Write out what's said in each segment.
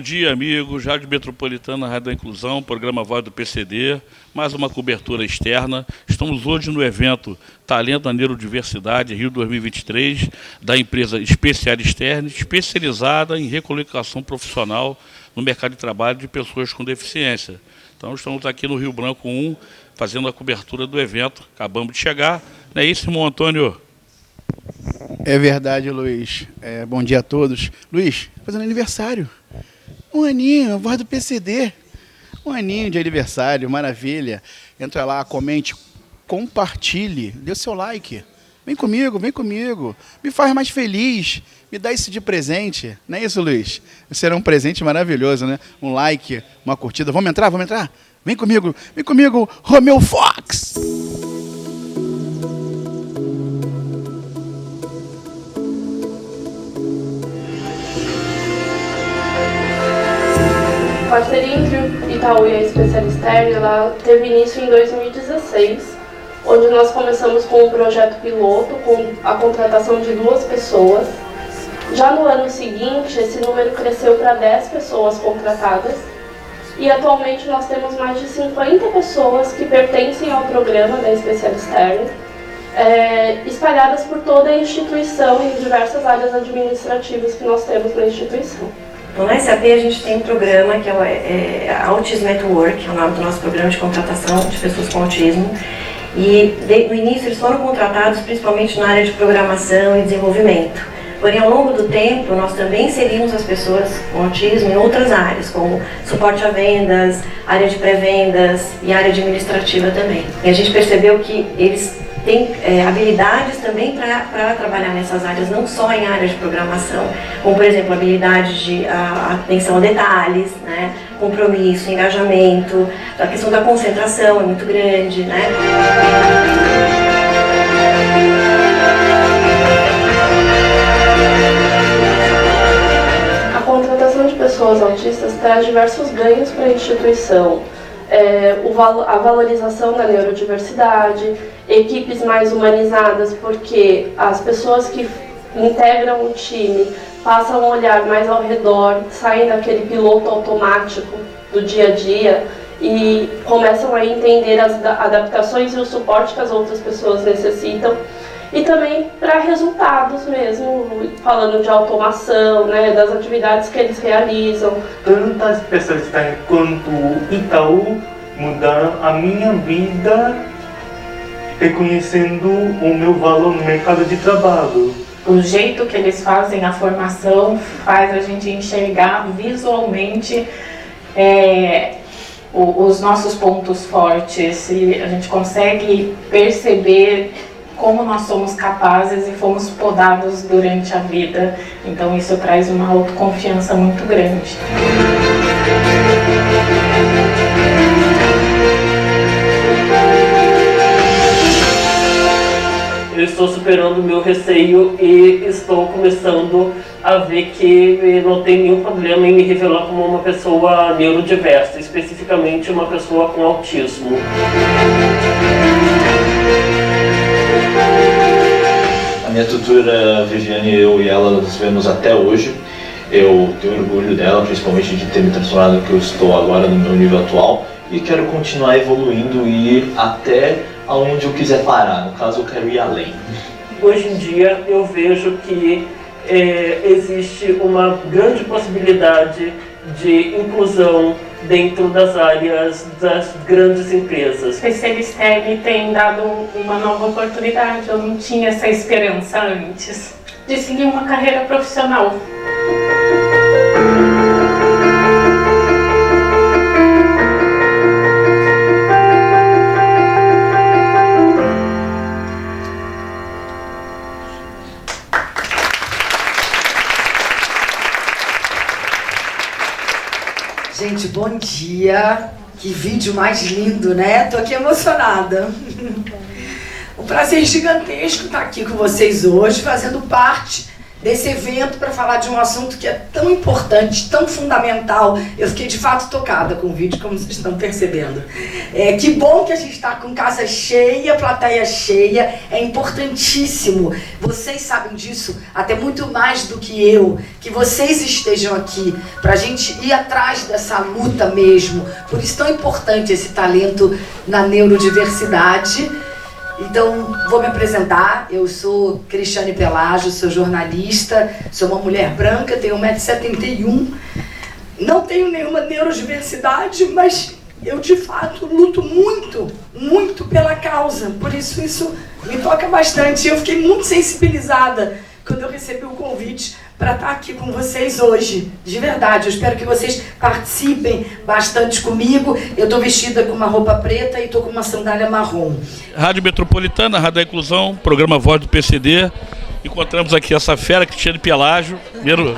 dia, amigos. Rádio Metropolitana, Rádio da Inclusão, programa Voz do PCD, mais uma cobertura externa. Estamos hoje no evento Talento na Neurodiversidade, Rio 2023, da empresa Especial Externe, especializada em recolocação profissional no mercado de trabalho de pessoas com deficiência. Então, estamos aqui no Rio Branco 1, fazendo a cobertura do evento. Acabamos de chegar. Não é isso, irmão Antônio? É verdade, Luiz. Bom dia a todos. Luiz, fazendo aniversário. Um aninho, a voz do PCD. Um aninho de aniversário, maravilha. Entra lá, comente, compartilhe, dê o seu like. Vem comigo, vem comigo. Me faz mais feliz. Me dá isso de presente. Não é isso, Luiz? Será um presente maravilhoso, né? Um like, uma curtida. Vamos entrar? Vamos entrar? Vem comigo, Romeu Fox! A parceria entre o Itaú e a Especial Externe, ela teve início em 2016, onde nós começamos com um projeto piloto, com a contratação de 2 pessoas. Já no ano seguinte, esse número cresceu para 10 pessoas contratadas, e atualmente nós temos mais de 50 pessoas que pertencem ao programa da Especial Externe, espalhadas por toda a instituição em diversas áreas administrativas que nós temos na instituição. Então, na SAP a gente tem um programa que é Autism at Work, é o nome do nosso programa de contratação de pessoas com autismo. E no início eles foram contratados principalmente na área de programação e desenvolvimento. Porém, ao longo do tempo, nós também inserimos as pessoas com autismo em outras áreas, como suporte a vendas, área de pré-vendas e área administrativa também. E a gente percebeu que eles têm habilidades também para trabalhar nessas áreas, não só em áreas de programação, como, por exemplo, habilidade de atenção a detalhes, né, compromisso, engajamento, a questão da concentração é muito grande, né? A contratação de pessoas autistas traz diversos ganhos para a instituição. A valorização da neurodiversidade, equipes mais humanizadas, porque as pessoas que integram o time passam a olhar mais ao redor, saem daquele piloto automático do dia a dia e começam a entender as adaptações e o suporte que as outras pessoas necessitam. E também para resultados mesmo, falando de automação, né, das atividades que eles realizam. Tanto as pessoas quanto o Itaú mudaram a minha vida, reconhecendo o meu valor no mercado de trabalho. O jeito que eles fazem a formação faz a gente enxergar visualmente os nossos pontos fortes, e a gente consegue perceber como nós somos capazes e fomos podados durante a vida. Então isso traz uma autoconfiança muito grande. Eu estou superando o meu receio e estou começando a ver que não tem nenhum problema em me revelar como uma pessoa neurodiversa, especificamente uma pessoa com autismo. A minha tutora Viviane, eu e ela nos vemos até hoje. Eu tenho orgulho dela, principalmente de ter me transformado no que eu estou agora no meu nível atual, e quero continuar evoluindo e ir até aonde eu quiser parar. No caso, eu quero ir além. Hoje em dia eu vejo que existe uma grande possibilidade de inclusão dentro das áreas das grandes empresas. A Especial Externe tem dado uma nova oportunidade. Eu não tinha essa esperança antes de seguir uma carreira profissional. Gente, bom dia. Que vídeo mais lindo, né? Tô aqui emocionada. Um prazer gigantesco estar aqui com vocês hoje, fazendo parte desse evento para falar de um assunto que é tão importante, tão fundamental. Eu fiquei de fato tocada com o vídeo, como vocês estão percebendo. Que bom que a gente está com casa cheia, plateia cheia, é importantíssimo. Vocês sabem disso até muito mais do que eu, que vocês estejam aqui, para a gente ir atrás dessa luta mesmo. Por isso tão importante esse talento na neurodiversidade. Então, vou me apresentar. Eu sou Cristiane Pelágio, sou jornalista, sou uma mulher branca, tenho 1,71 m. Não tenho nenhuma neurodiversidade, mas eu, de fato, luto muito, muito pela causa. Por isso me toca bastante. Eu fiquei muito sensibilizada quando eu recebi o convite para estar aqui com vocês hoje. De verdade, eu espero que vocês participem bastante comigo. Eu estou vestida com uma roupa preta e estou com uma sandália marrom. Rádio Metropolitana, Rádio da Inclusão, programa Voz do PCD. Encontramos aqui essa fera, Cristiane Pelágio. Primeiro,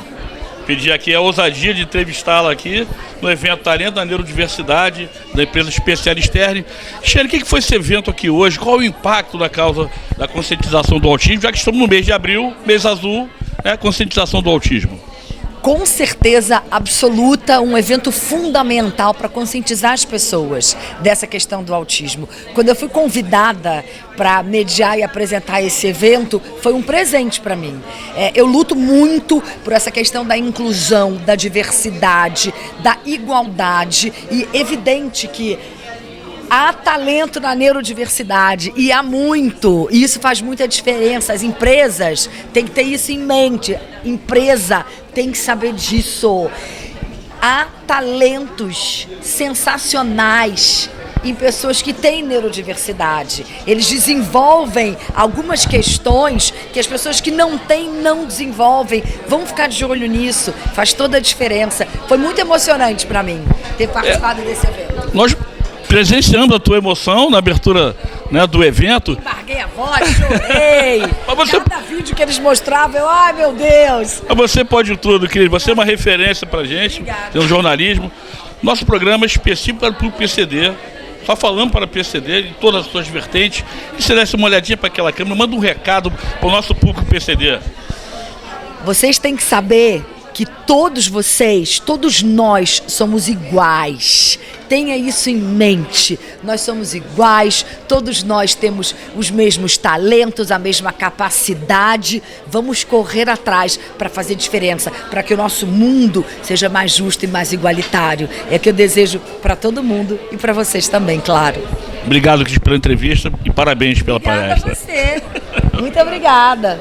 pedir aqui a ousadia de entrevistá-la aqui no evento Talento da Neurodiversidade, da empresa Especial Stern. Cristiane, o que foi esse evento aqui hoje? Qual o impacto da causa da conscientização do autismo, já que estamos no mês de abril, mês azul, né, conscientização do autismo? Com certeza absoluta, um evento fundamental para conscientizar as pessoas dessa questão do autismo. Quando eu fui convidada para mediar e apresentar esse evento, foi um presente para mim. Eu luto muito por essa questão da inclusão, da diversidade, da igualdade, e evidente que há talento na neurodiversidade, e há muito, e isso faz muita diferença. As empresas têm que ter isso em mente, empresa tem que saber disso. Há talentos sensacionais em pessoas que têm neurodiversidade. Eles desenvolvem algumas questões que as pessoas que não têm não desenvolvem. Vamos ficar de olho nisso, faz toda a diferença. Foi muito emocionante para mim ter participado desse evento. Nós presenciamos a tua emoção na abertura, né, do evento. Embarguei a voz, chorei. Cada vídeo que eles mostravam, eu, ai meu Deus. Mas você pode tudo, querido. Você é uma referência pra gente, tem um jornalismo. Nosso programa é específico para o PCD. Só falando para o PCD, em todas as suas vertentes. E se desse uma olhadinha para aquela câmera, manda um recado para o nosso público PCD. Vocês têm que saber que todos vocês, todos nós somos iguais. Tenha isso em mente. Nós somos iguais, todos nós temos os mesmos talentos, a mesma capacidade. Vamos correr atrás para fazer diferença, para que o nosso mundo seja mais justo e mais igualitário. É o que eu desejo para todo mundo e para vocês também, claro. Obrigado, Cris, pela entrevista e parabéns pela palestra. Obrigada a você. Muito obrigada.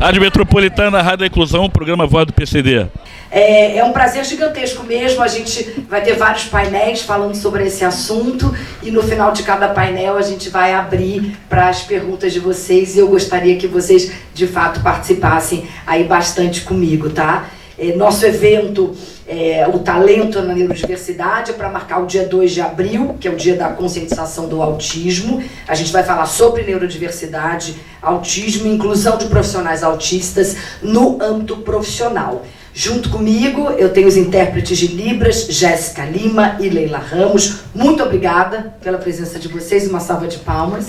Rádio Metropolitana, Rádio da Inclusão, programa Voz do PCD. É um prazer gigantesco mesmo. A gente vai ter vários painéis falando sobre esse assunto e no final de cada painel a gente vai abrir para as perguntas de vocês, e eu gostaria que vocês de fato participassem aí bastante comigo, tá? Nosso evento o Talento na Neurodiversidade é para marcar o dia 2 de abril, que é o dia da conscientização do autismo. A gente vai falar sobre neurodiversidade, autismo e inclusão de profissionais autistas no âmbito profissional. Junto comigo, eu tenho os intérpretes de Libras, Jéssica Lima e Leila Ramos. Muito obrigada pela presença de vocês, uma salva de palmas.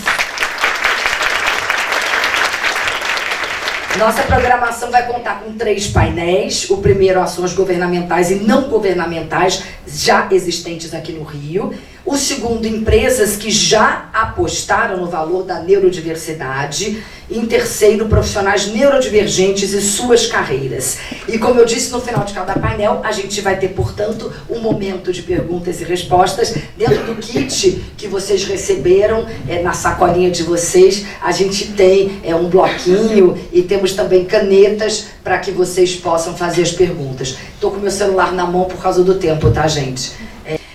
Nossa programação vai contar com 3 painéis. O primeiro, ações governamentais e não governamentais já existentes aqui no Rio. O segundo, empresas que já apostaram no valor da neurodiversidade. E em terceiro, profissionais neurodivergentes e suas carreiras. E como eu disse, no final de cada painel, a gente vai ter, portanto, um momento de perguntas e respostas. Dentro do kit que vocês receberam, na sacolinha de vocês, a gente tem um bloquinho e temos também canetas para que vocês possam fazer as perguntas. Estou com meu celular na mão por causa do tempo, tá, gente?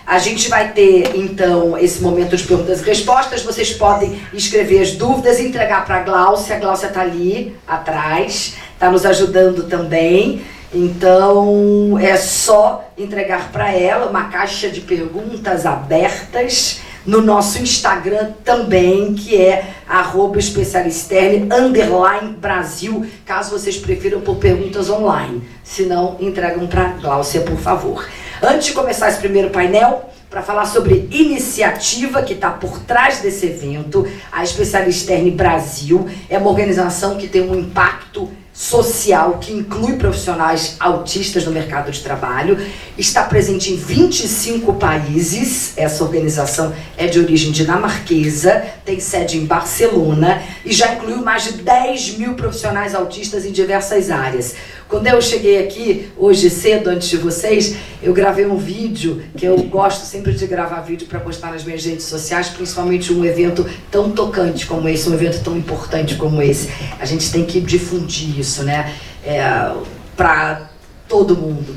A gente vai ter, então, esse momento de perguntas e respostas. Vocês podem escrever as dúvidas e entregar para a Gláucia. A Gláucia está ali, atrás, está nos ajudando também. Então, é só entregar para ela uma caixa de perguntas abertas no nosso Instagram também, que é @especialisterne_Brasil, caso vocês prefiram por perguntas online. Se não, entregam para a Gláucia, por favor. Antes de começar esse primeiro painel, para falar sobre iniciativa que está por trás desse evento, a Especialisterne Brasil é uma organização que tem um impacto social que inclui profissionais autistas no mercado de trabalho, está presente em 25 países. Essa organização é de origem dinamarquesa, tem sede em Barcelona e já incluiu mais de 10 mil profissionais autistas em diversas áreas. Quando eu cheguei aqui, hoje cedo, antes de vocês, eu gravei um vídeo, que eu gosto sempre de gravar vídeo para postar nas minhas redes sociais, principalmente um evento tão tocante como esse, um evento tão importante como esse. A gente tem que difundir isso, né? Para todo mundo.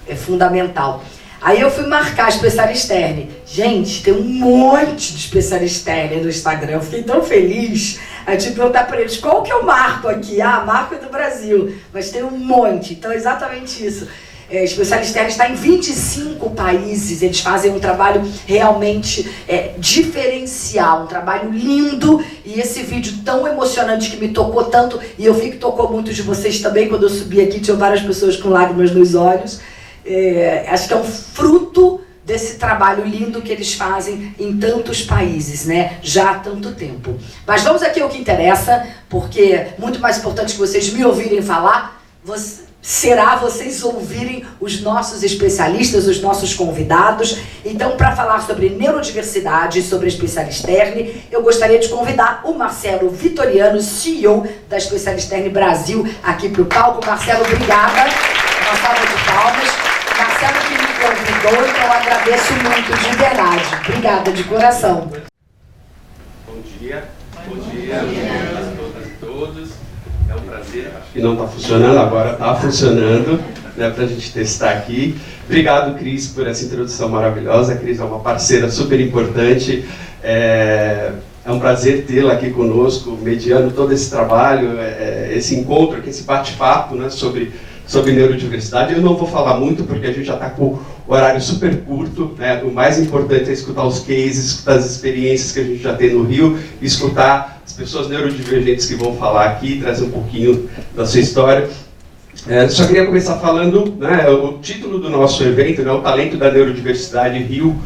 É fundamental. Aí eu fui marcar a Specialisterne. Gente, tem um monte de Specialisterne no Instagram. Eu fiquei tão feliz. Aí eu tive que perguntar para eles, qual que eu marco aqui? Ah, marco é do Brasil. Mas tem um monte. Então é exatamente isso. A Specialisterne está em 25 países. Eles fazem um trabalho realmente diferencial, um trabalho lindo. E esse vídeo tão emocionante que me tocou tanto, e eu vi que tocou muitos de vocês também, quando eu subi aqui, tinham várias pessoas com lágrimas nos olhos. Acho que é um fruto desse trabalho lindo que eles fazem em tantos países, né? Já há tanto tempo. Mas vamos aqui ao que interessa, porque muito mais importante que vocês me ouvirem falar, será vocês ouvirem os nossos especialistas, os nossos convidados. Então, para falar sobre neurodiversidade, sobre a Specialisterne, eu gostaria de convidar o Marcelo Vitoriano, CEO da Specialisterne Brasil, aqui para o palco. Marcelo, obrigada. Uma salva de palmas. Marcelo que me convidou, então eu agradeço muito, de verdade. Obrigada, de coração. Bom dia a todas e todos. É um prazer. Acho que não está funcionando, agora está funcionando, né, para a gente testar aqui. Obrigado, Cris, por essa introdução maravilhosa. A Cris é uma parceira super importante. É um prazer tê-la aqui conosco, mediando todo esse trabalho, esse encontro aqui, esse bate-papo, né, sobre neurodiversidade. Eu não vou falar muito, porque a gente já está com o horário super curto, né? O mais importante é escutar os cases, escutar as experiências que a gente já tem no Rio, escutar as pessoas neurodivergentes que vão falar aqui, trazer um pouquinho da sua história. Só queria começar falando, né, o título do nosso evento, né, o Talento da Neurodiversidade Rio.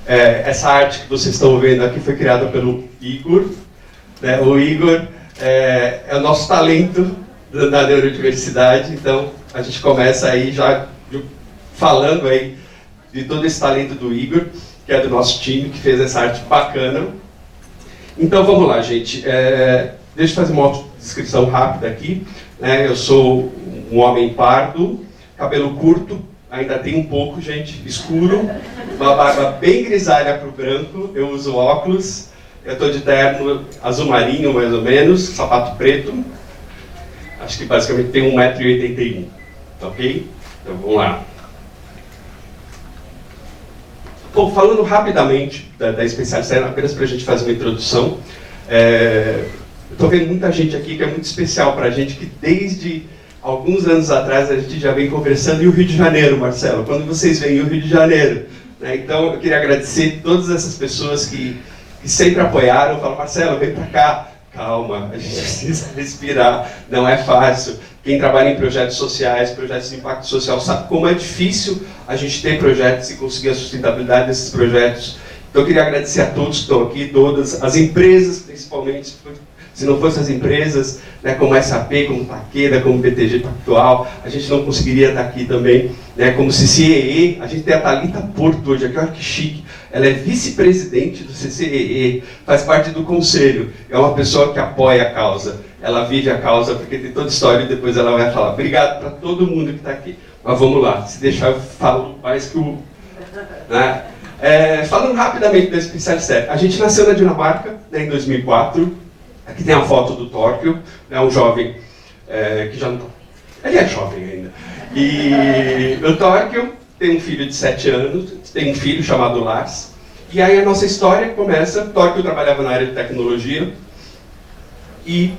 Essa arte que vocês estão vendo aqui foi criada pelo Igor. Né? O Igor é o nosso talento da neurodiversidade, então a gente começa aí já falando aí de todo esse talento do Igor, que é do nosso time, que fez essa arte bacana. Então vamos lá, gente. Deixa eu fazer uma autodescrição rápida aqui. Eu sou um homem pardo, cabelo curto, ainda tem um pouco, gente, escuro, uma barba bem grisalha para o branco, eu uso óculos, eu estou de terno azul marinho, mais ou menos, sapato preto. Acho que basicamente tem 1,81 m, ok? Então vamos lá. Bom, falando rapidamente da Specialisterne, apenas para a gente fazer uma introdução, estou vendo muita gente aqui que é muito especial para a gente, que desde alguns anos atrás a gente já vem conversando em o Rio de Janeiro, Marcelo, quando vocês vêm o Rio de Janeiro. Né? Então eu queria agradecer todas essas pessoas que sempre apoiaram, falaram, Marcelo, vem para cá. Calma, a gente precisa respirar, não é fácil. Quem trabalha em projetos sociais, projetos de impacto social, sabe como é difícil a gente ter projetos e conseguir a sustentabilidade desses projetos. Então eu queria agradecer a todos que estão aqui, todas, as empresas principalmente, se não fossem as empresas, né, como a SAP, como Takeda, como BTG Pactual, a gente não conseguiria estar aqui também, né, como CCEE. A gente tem a Thalita Porto hoje aqui, olha que chique. Ela é vice-presidente do CCEE, faz parte do conselho, é uma pessoa que apoia a causa, ela vive a causa, porque tem toda a história e depois ela vai falar. Obrigado para todo mundo que está aqui. Mas vamos lá, se deixar eu falo mais que o... Né? Falando rapidamente da Specialisterne, a gente nasceu na Dinamarca, né, em 2004, aqui tem a foto do Tóquio, né, um jovem que já não... Ele é jovem ainda. E o Tóquio tem um filho de 7 anos, tem um filho chamado Lars. E aí a nossa história começa, Tóquio trabalhava na área de tecnologia, e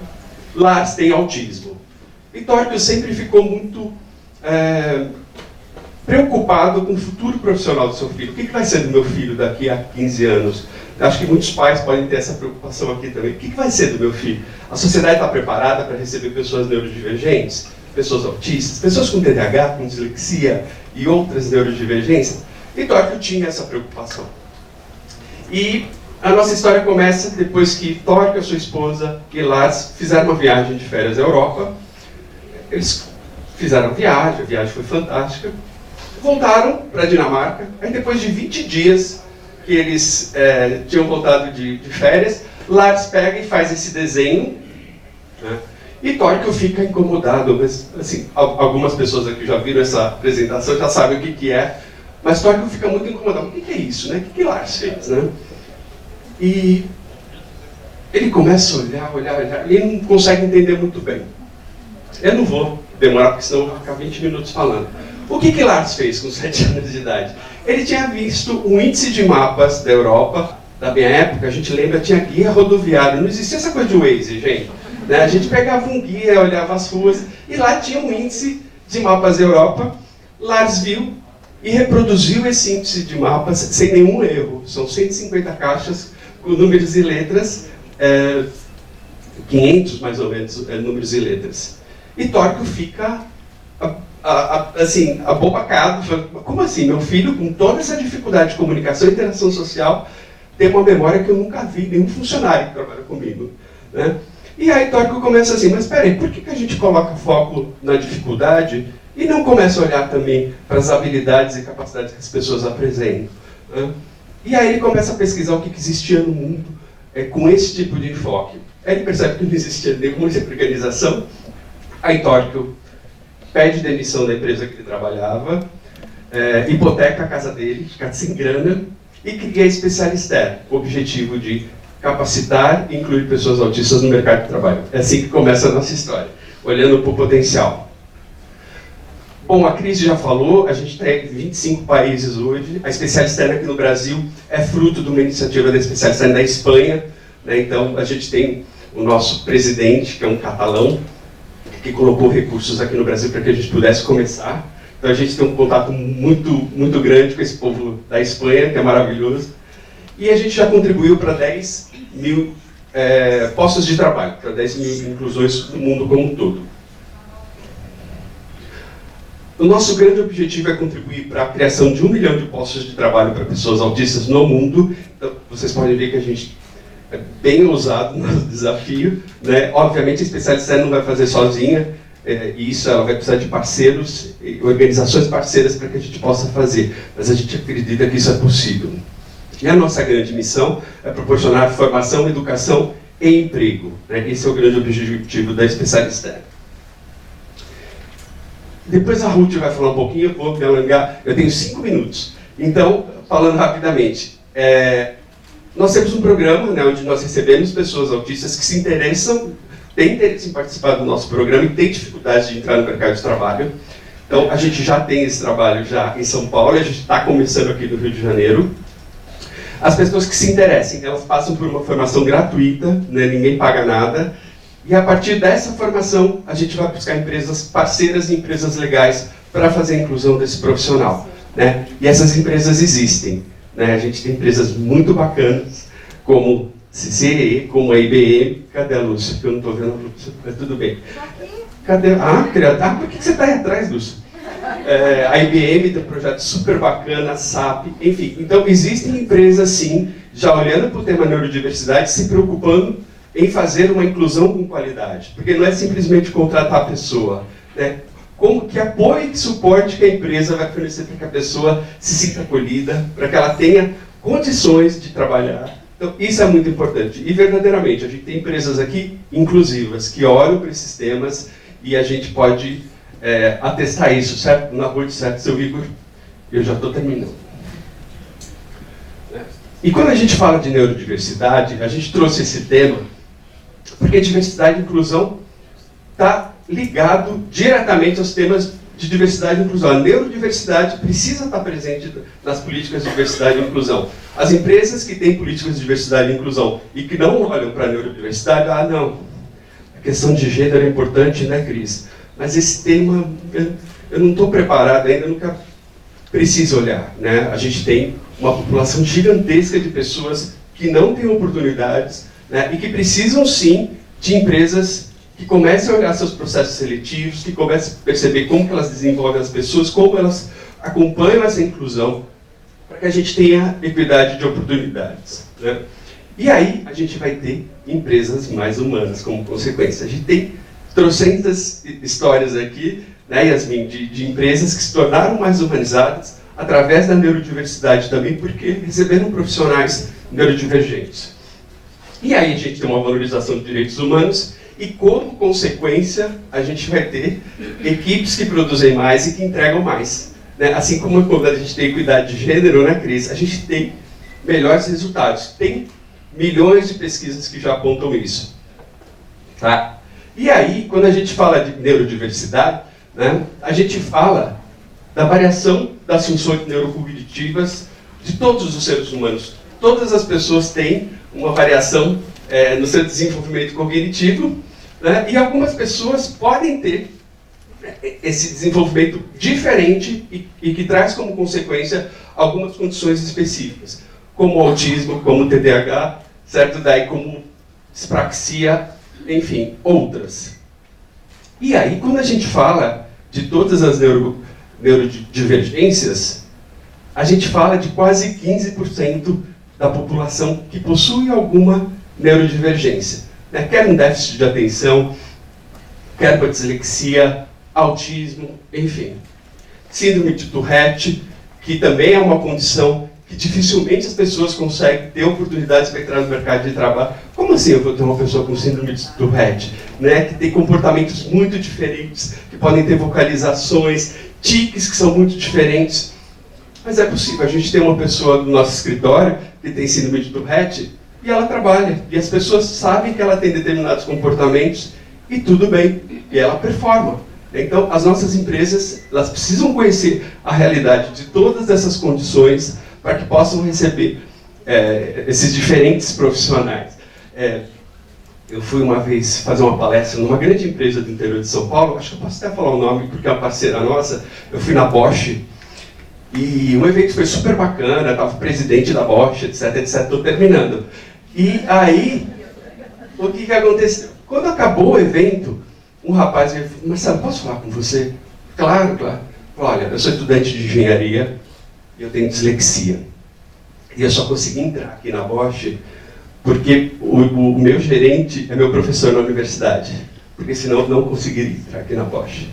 Lars tem autismo. E Tóquio sempre ficou muito preocupado com o futuro profissional do seu filho. O que vai ser do meu filho daqui a 15 anos? Acho que muitos pais podem ter essa preocupação aqui também. O que vai ser do meu filho? A sociedade está preparada para receber pessoas neurodivergentes, pessoas autistas, pessoas com TDAH, com dislexia e outras neurodivergências? E Tóquio tinha essa preocupação. E a nossa história começa depois que Tóquio, a sua esposa e Lars fizeram uma viagem de férias à Europa. eles fizeram a viagem foi fantástica, voltaram para a Dinamarca, aí depois de 20 dias que eles tinham voltado de férias, Lars pega e faz esse desenho, né? E Torquil fica incomodado, mas assim, algumas pessoas aqui já viram essa apresentação, já sabem o que é, mas Torquil fica muito incomodado. O que é isso, né? O que Lars fez, né? E ele começa a olhar, e ele não consegue entender muito bem. Eu não vou demorar, porque senão eu vou ficar 20 minutos falando. O que Lars fez com 7 anos de idade? Ele tinha visto um índice de mapas da Europa, da minha época, a gente lembra, tinha guia rodoviária, não existia essa coisa de Waze, gente. Né? A gente pegava um guia, olhava as ruas, e lá tinha um índice de mapas da Europa. Lars viu e reproduziu esse índice de mapas sem nenhum erro. São 150 caixas com números e letras, 500 mais ou menos números e letras. E Torquil fica assim, abobacado, falando, como assim? Meu filho, com toda essa dificuldade de comunicação e interação social, tem uma memória que eu nunca vi nenhum funcionário que trabalha comigo. Né? E aí Torquil começa assim, mas peraí, por que a gente coloca foco na dificuldade e não começa a olhar também para as habilidades e capacidades que as pessoas apresentam? Né? E aí ele começa a pesquisar o que existia no mundo com esse tipo de enfoque. Aí ele percebe que não existia nenhuma organização. Aí Torquil pede demissão da empresa que ele trabalhava, hipoteca a casa dele, fica sem grana, e cria a Specialister, com o objetivo de capacitar e incluir pessoas autistas no mercado de trabalho. É assim que começa a nossa história, olhando para o potencial. Bom, a Cris já falou, a gente tem 25 países hoje. A Specialister aqui no Brasil é fruto de uma iniciativa da Specialister da Espanha. Né? Então, a gente tem o nosso presidente, que é um catalão, que colocou recursos aqui no Brasil para que a gente pudesse começar. Então a gente tem um contato muito grande com esse povo da Espanha, que é maravilhoso. E a gente já contribuiu para 10 mil postos de trabalho, para 10 mil inclusões no mundo como um todo. O nosso grande objetivo é contribuir para a criação de 1 milhão de postos de trabalho para pessoas autistas no mundo. Então, vocês podem ver que a gente é bem ousado no desafio. Né? Obviamente, a Specialister não vai fazer sozinha, e isso ela vai precisar de parceiros, organizações parceiras para que a gente possa fazer. Mas a gente acredita que isso é possível. E a nossa grande missão é proporcionar formação, educação e emprego. Né? Esse é o grande objetivo da Specialister. Depois a Ruth vai falar um pouquinho, eu vou me alongar, eu tenho 5 minutos. Então, falando rapidamente, nós temos um programa, né, onde nós recebemos pessoas autistas que se interessam, têm interesse em participar do nosso programa e têm dificuldade de entrar no mercado de trabalho. Então, a gente já tem esse trabalho já em São Paulo e a gente está começando aqui no Rio de Janeiro. As pessoas que se interessem, elas passam por uma formação gratuita, né, ninguém paga nada. E a partir dessa formação, a gente vai buscar empresas parceiras e empresas legais para fazer a inclusão desse profissional. Né? E essas empresas existem. Né? A gente tem empresas muito bacanas, como CCE, como a IBM. Cadê a Lúcia? Que eu não estou vendo a Lúcia, mas tudo bem. Cadê? Por que você está aí atrás, Lúcia? A IBM tem um projeto super bacana, SAP, enfim. Então, existem empresas, sim, já olhando para o tema neurodiversidade, se preocupando em fazer uma inclusão com qualidade. Porque não é simplesmente contratar a pessoa. Né? Como que apoio e suporte que a empresa vai fornecer para que a pessoa se sinta acolhida, para que ela tenha condições de trabalhar. Então, isso é muito importante. E, verdadeiramente, a gente tem empresas aqui inclusivas, que olham para esses temas e a gente pode atestar isso, certo? Na rua de certo, seu Igor, eu já estou terminando. E quando a gente fala de neurodiversidade, a gente trouxe esse tema porque diversidade e inclusão está ligado diretamente aos temas de diversidade e inclusão. A neurodiversidade precisa estar presente nas políticas de diversidade e inclusão. As empresas que têm políticas de diversidade e inclusão e que não olham para a neurodiversidade, não, a questão de gênero é importante, né, Cris? Mas esse tema, eu não estou preparado ainda, eu nunca preciso olhar. Né? A gente tem uma população gigantesca de pessoas que não têm oportunidades, né, e que precisam, sim, de empresas que comecem a olhar seus processos seletivos, que comecem a perceber como que elas desenvolvem as pessoas, como elas acompanham essa inclusão, para que a gente tenha equidade de oportunidades. Né? E aí a gente vai ter empresas mais humanas como consequência. A gente tem trocentas histórias aqui, né, Yasmin, de empresas que se tornaram mais humanizadas através da neurodiversidade também, porque receberam profissionais neurodivergentes. E aí a gente tem uma valorização de direitos humanos e, como consequência, a gente vai ter equipes que produzem mais e que entregam mais. Né? Assim como quando a gente tem equidade de gênero, né, Cris? A gente tem melhores resultados. Tem milhões de pesquisas que já apontam isso. Tá? E aí, quando a gente fala de neurodiversidade, né, a gente fala da variação das funções neurocognitivas de todos os seres humanos. Todas as pessoas têm uma variação no seu desenvolvimento cognitivo, né, e algumas pessoas podem ter esse desenvolvimento diferente e que traz como consequência algumas condições específicas, como autismo, como TDAH, certo? Daí como dispraxia, enfim, outras. E aí, quando a gente fala de todas as neurodivergências, a gente fala de quase 15% da população que possui alguma neurodivergência. Né? Quer um déficit de atenção, quer uma dislexia, autismo, enfim. Síndrome de Tourette, que também é uma condição que dificilmente as pessoas conseguem ter oportunidades para entrar no mercado de trabalho. Como assim eu vou ter uma pessoa com síndrome de Tourette? Né? Que tem comportamentos muito diferentes, que podem ter vocalizações, tiques que são muito diferentes. Mas é possível. A gente tem uma pessoa no nosso escritório que tem síndrome de Tourette e ela trabalha. E as pessoas sabem que ela tem determinados comportamentos e tudo bem. E ela performa. Então, as nossas empresas, elas precisam conhecer a realidade de todas essas condições para que possam receber esses diferentes profissionais. Eu fui uma vez fazer uma palestra numa grande empresa do interior de São Paulo, acho que eu posso até falar o nome porque é uma parceira nossa. Eu fui na Bosch e o evento foi super bacana, estava o presidente da Bosch, etc, estou terminando. E aí, o que aconteceu? Quando acabou o evento, um rapaz me falou: Marcelo, posso falar com você? Claro, claro. Olha, eu sou estudante de engenharia e eu tenho dislexia. E eu só consegui entrar aqui na Bosch porque o meu gerente é meu professor na universidade. Porque senão eu não conseguiria entrar aqui na Bosch.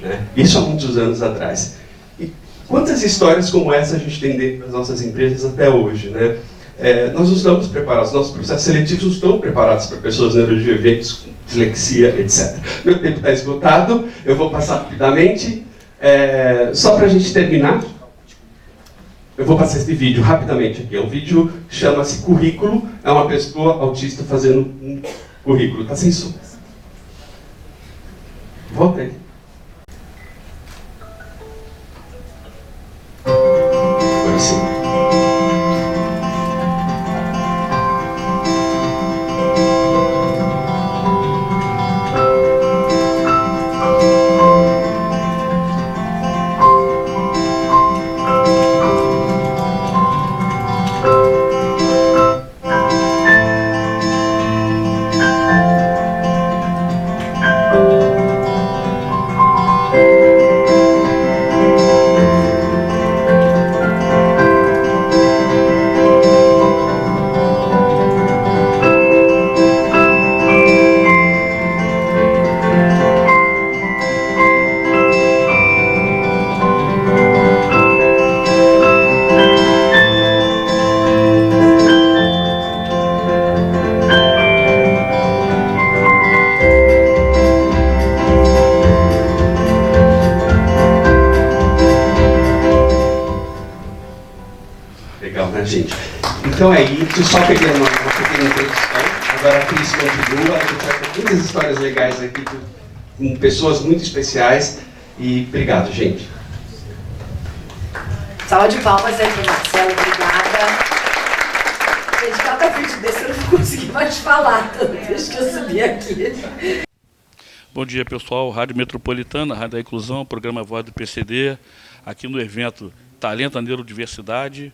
Né? Isso há muitos anos atrás. E quantas histórias como essa a gente tem dentro das nossas empresas até hoje, né? Nós não estamos preparados, nossos processos seletivos não estão preparados para pessoas neurodivergentes com dislexia, etc. Meu tempo está esgotado, eu vou passar rapidamente. Só para a gente terminar, eu vou passar esse vídeo rapidamente aqui. É um vídeo que chama-se Currículo, é uma pessoa autista fazendo um currículo. Está sem som. Volta aí. Agora sim. Então é isso, só pegando uma pequena introdução. Agora a Cris continua, a gente vai ter muitas histórias legais aqui com pessoas muito especiais. E obrigado, gente. Salva de palmas aí para o Marcelo, obrigada. Gente, cada vídeo desse eu não consegui mais falar, desde que eu subi aqui. Bom dia, pessoal. Rádio Metropolitana, Rádio da Inclusão, programa Voz do PCD, aqui no evento Talento na Neurodiversidade.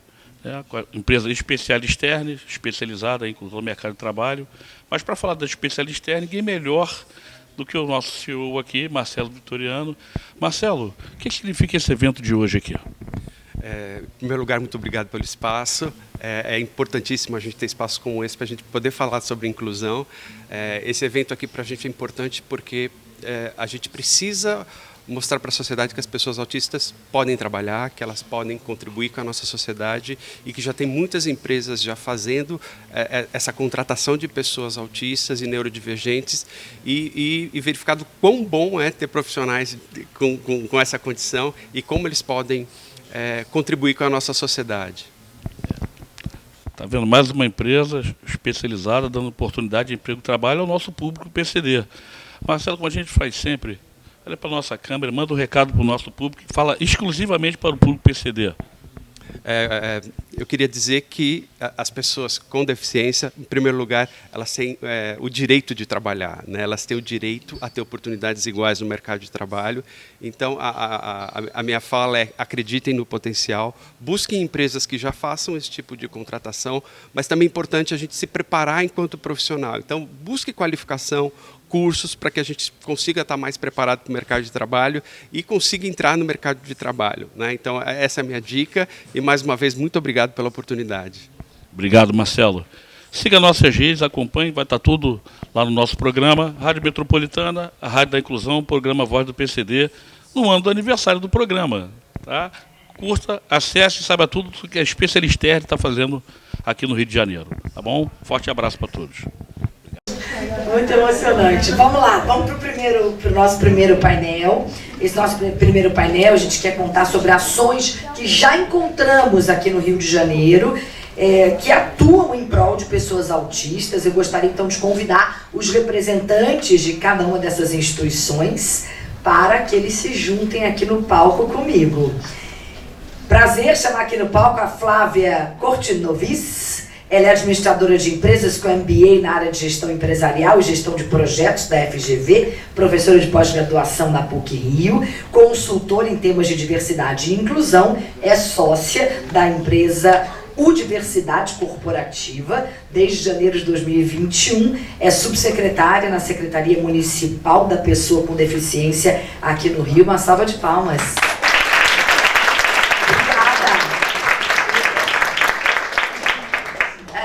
Empresa especializada em inclusão no mercado de trabalho. Mas para falar da especialista externa, ninguém melhor do que o nosso CEO aqui, Marcelo Vitoriano. Marcelo, o que significa esse evento de hoje aqui? Em primeiro lugar, muito obrigado pelo espaço. É importantíssimo a gente ter espaço como esse para a gente poder falar sobre inclusão. Esse evento aqui para a gente é importante porque a gente precisa mostrar para a sociedade que as pessoas autistas podem trabalhar, que elas podem contribuir com a nossa sociedade e que já tem muitas empresas já fazendo essa contratação de pessoas autistas e neurodivergentes e verificado quão bom é ter profissionais com essa condição e como eles podem contribuir com a nossa sociedade. Está vendo? Mais uma empresa especializada dando oportunidade de emprego e trabalho ao nosso público PCD. Marcelo, como a gente faz sempre, olha para a nossa câmera, manda um recado para o nosso público e fala exclusivamente para o público PCD. Eu queria dizer que as pessoas com deficiência, em primeiro lugar, elas têm o direito de trabalhar, né? Elas têm o direito a ter oportunidades iguais no mercado de trabalho. Então, a minha fala é: acreditem no potencial, busquem empresas que já façam esse tipo de contratação, mas também é importante a gente se preparar enquanto profissional. Então, busque qualificação, cursos, para que a gente consiga estar mais preparado para o mercado de trabalho e consiga entrar no mercado de trabalho, né? Então, essa é a minha dica e, mais uma vez, muito obrigado pela oportunidade. Obrigado, Marcelo. Siga nossas redes, acompanhe, vai estar tudo lá no nosso programa, Rádio Metropolitana, a Rádio da Inclusão, programa Voz do PCD, no ano do aniversário do programa. Tá? Curta, acesse e saiba tudo o que a Especialista está fazendo aqui no Rio de Janeiro. Tá bom? Forte abraço para todos. Muito emocionante. Vamos lá, vamos para o nosso primeiro painel. Esse nosso primeiro painel, a gente quer contar sobre ações que já encontramos aqui no Rio de Janeiro, que atuam em prol de pessoas autistas. Eu gostaria então de convidar os representantes de cada uma dessas instituições para que eles se juntem aqui no palco comigo. Prazer chamar aqui no palco a Flávia Cortinovis. Ela é administradora de empresas com MBA na área de gestão empresarial e gestão de projetos da FGV, professora de pós-graduação na PUC-Rio, consultora em temas de diversidade e inclusão, é sócia da empresa Udiversidade Corporativa desde janeiro de 2021, é subsecretária na Secretaria Municipal da Pessoa com Deficiência aqui no Rio. Uma salva de palmas.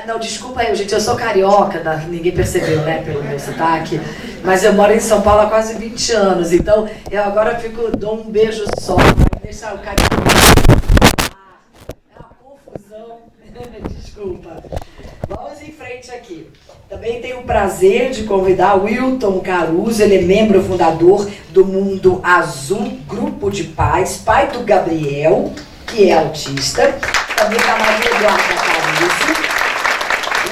Não, desculpa eu, gente, eu sou carioca, ninguém percebeu, né, pelo meu sotaque, mas eu moro em São Paulo há quase 20 anos, então eu agora dou um beijo só, para deixar o carioca. É uma confusão, desculpa. Vamos em frente aqui. Também tenho o prazer de convidar o Wilton Caruso, ele é membro fundador do Mundo Azul, grupo de pais, pai do Gabriel, que é autista, também da Maria Eduarda Caruso.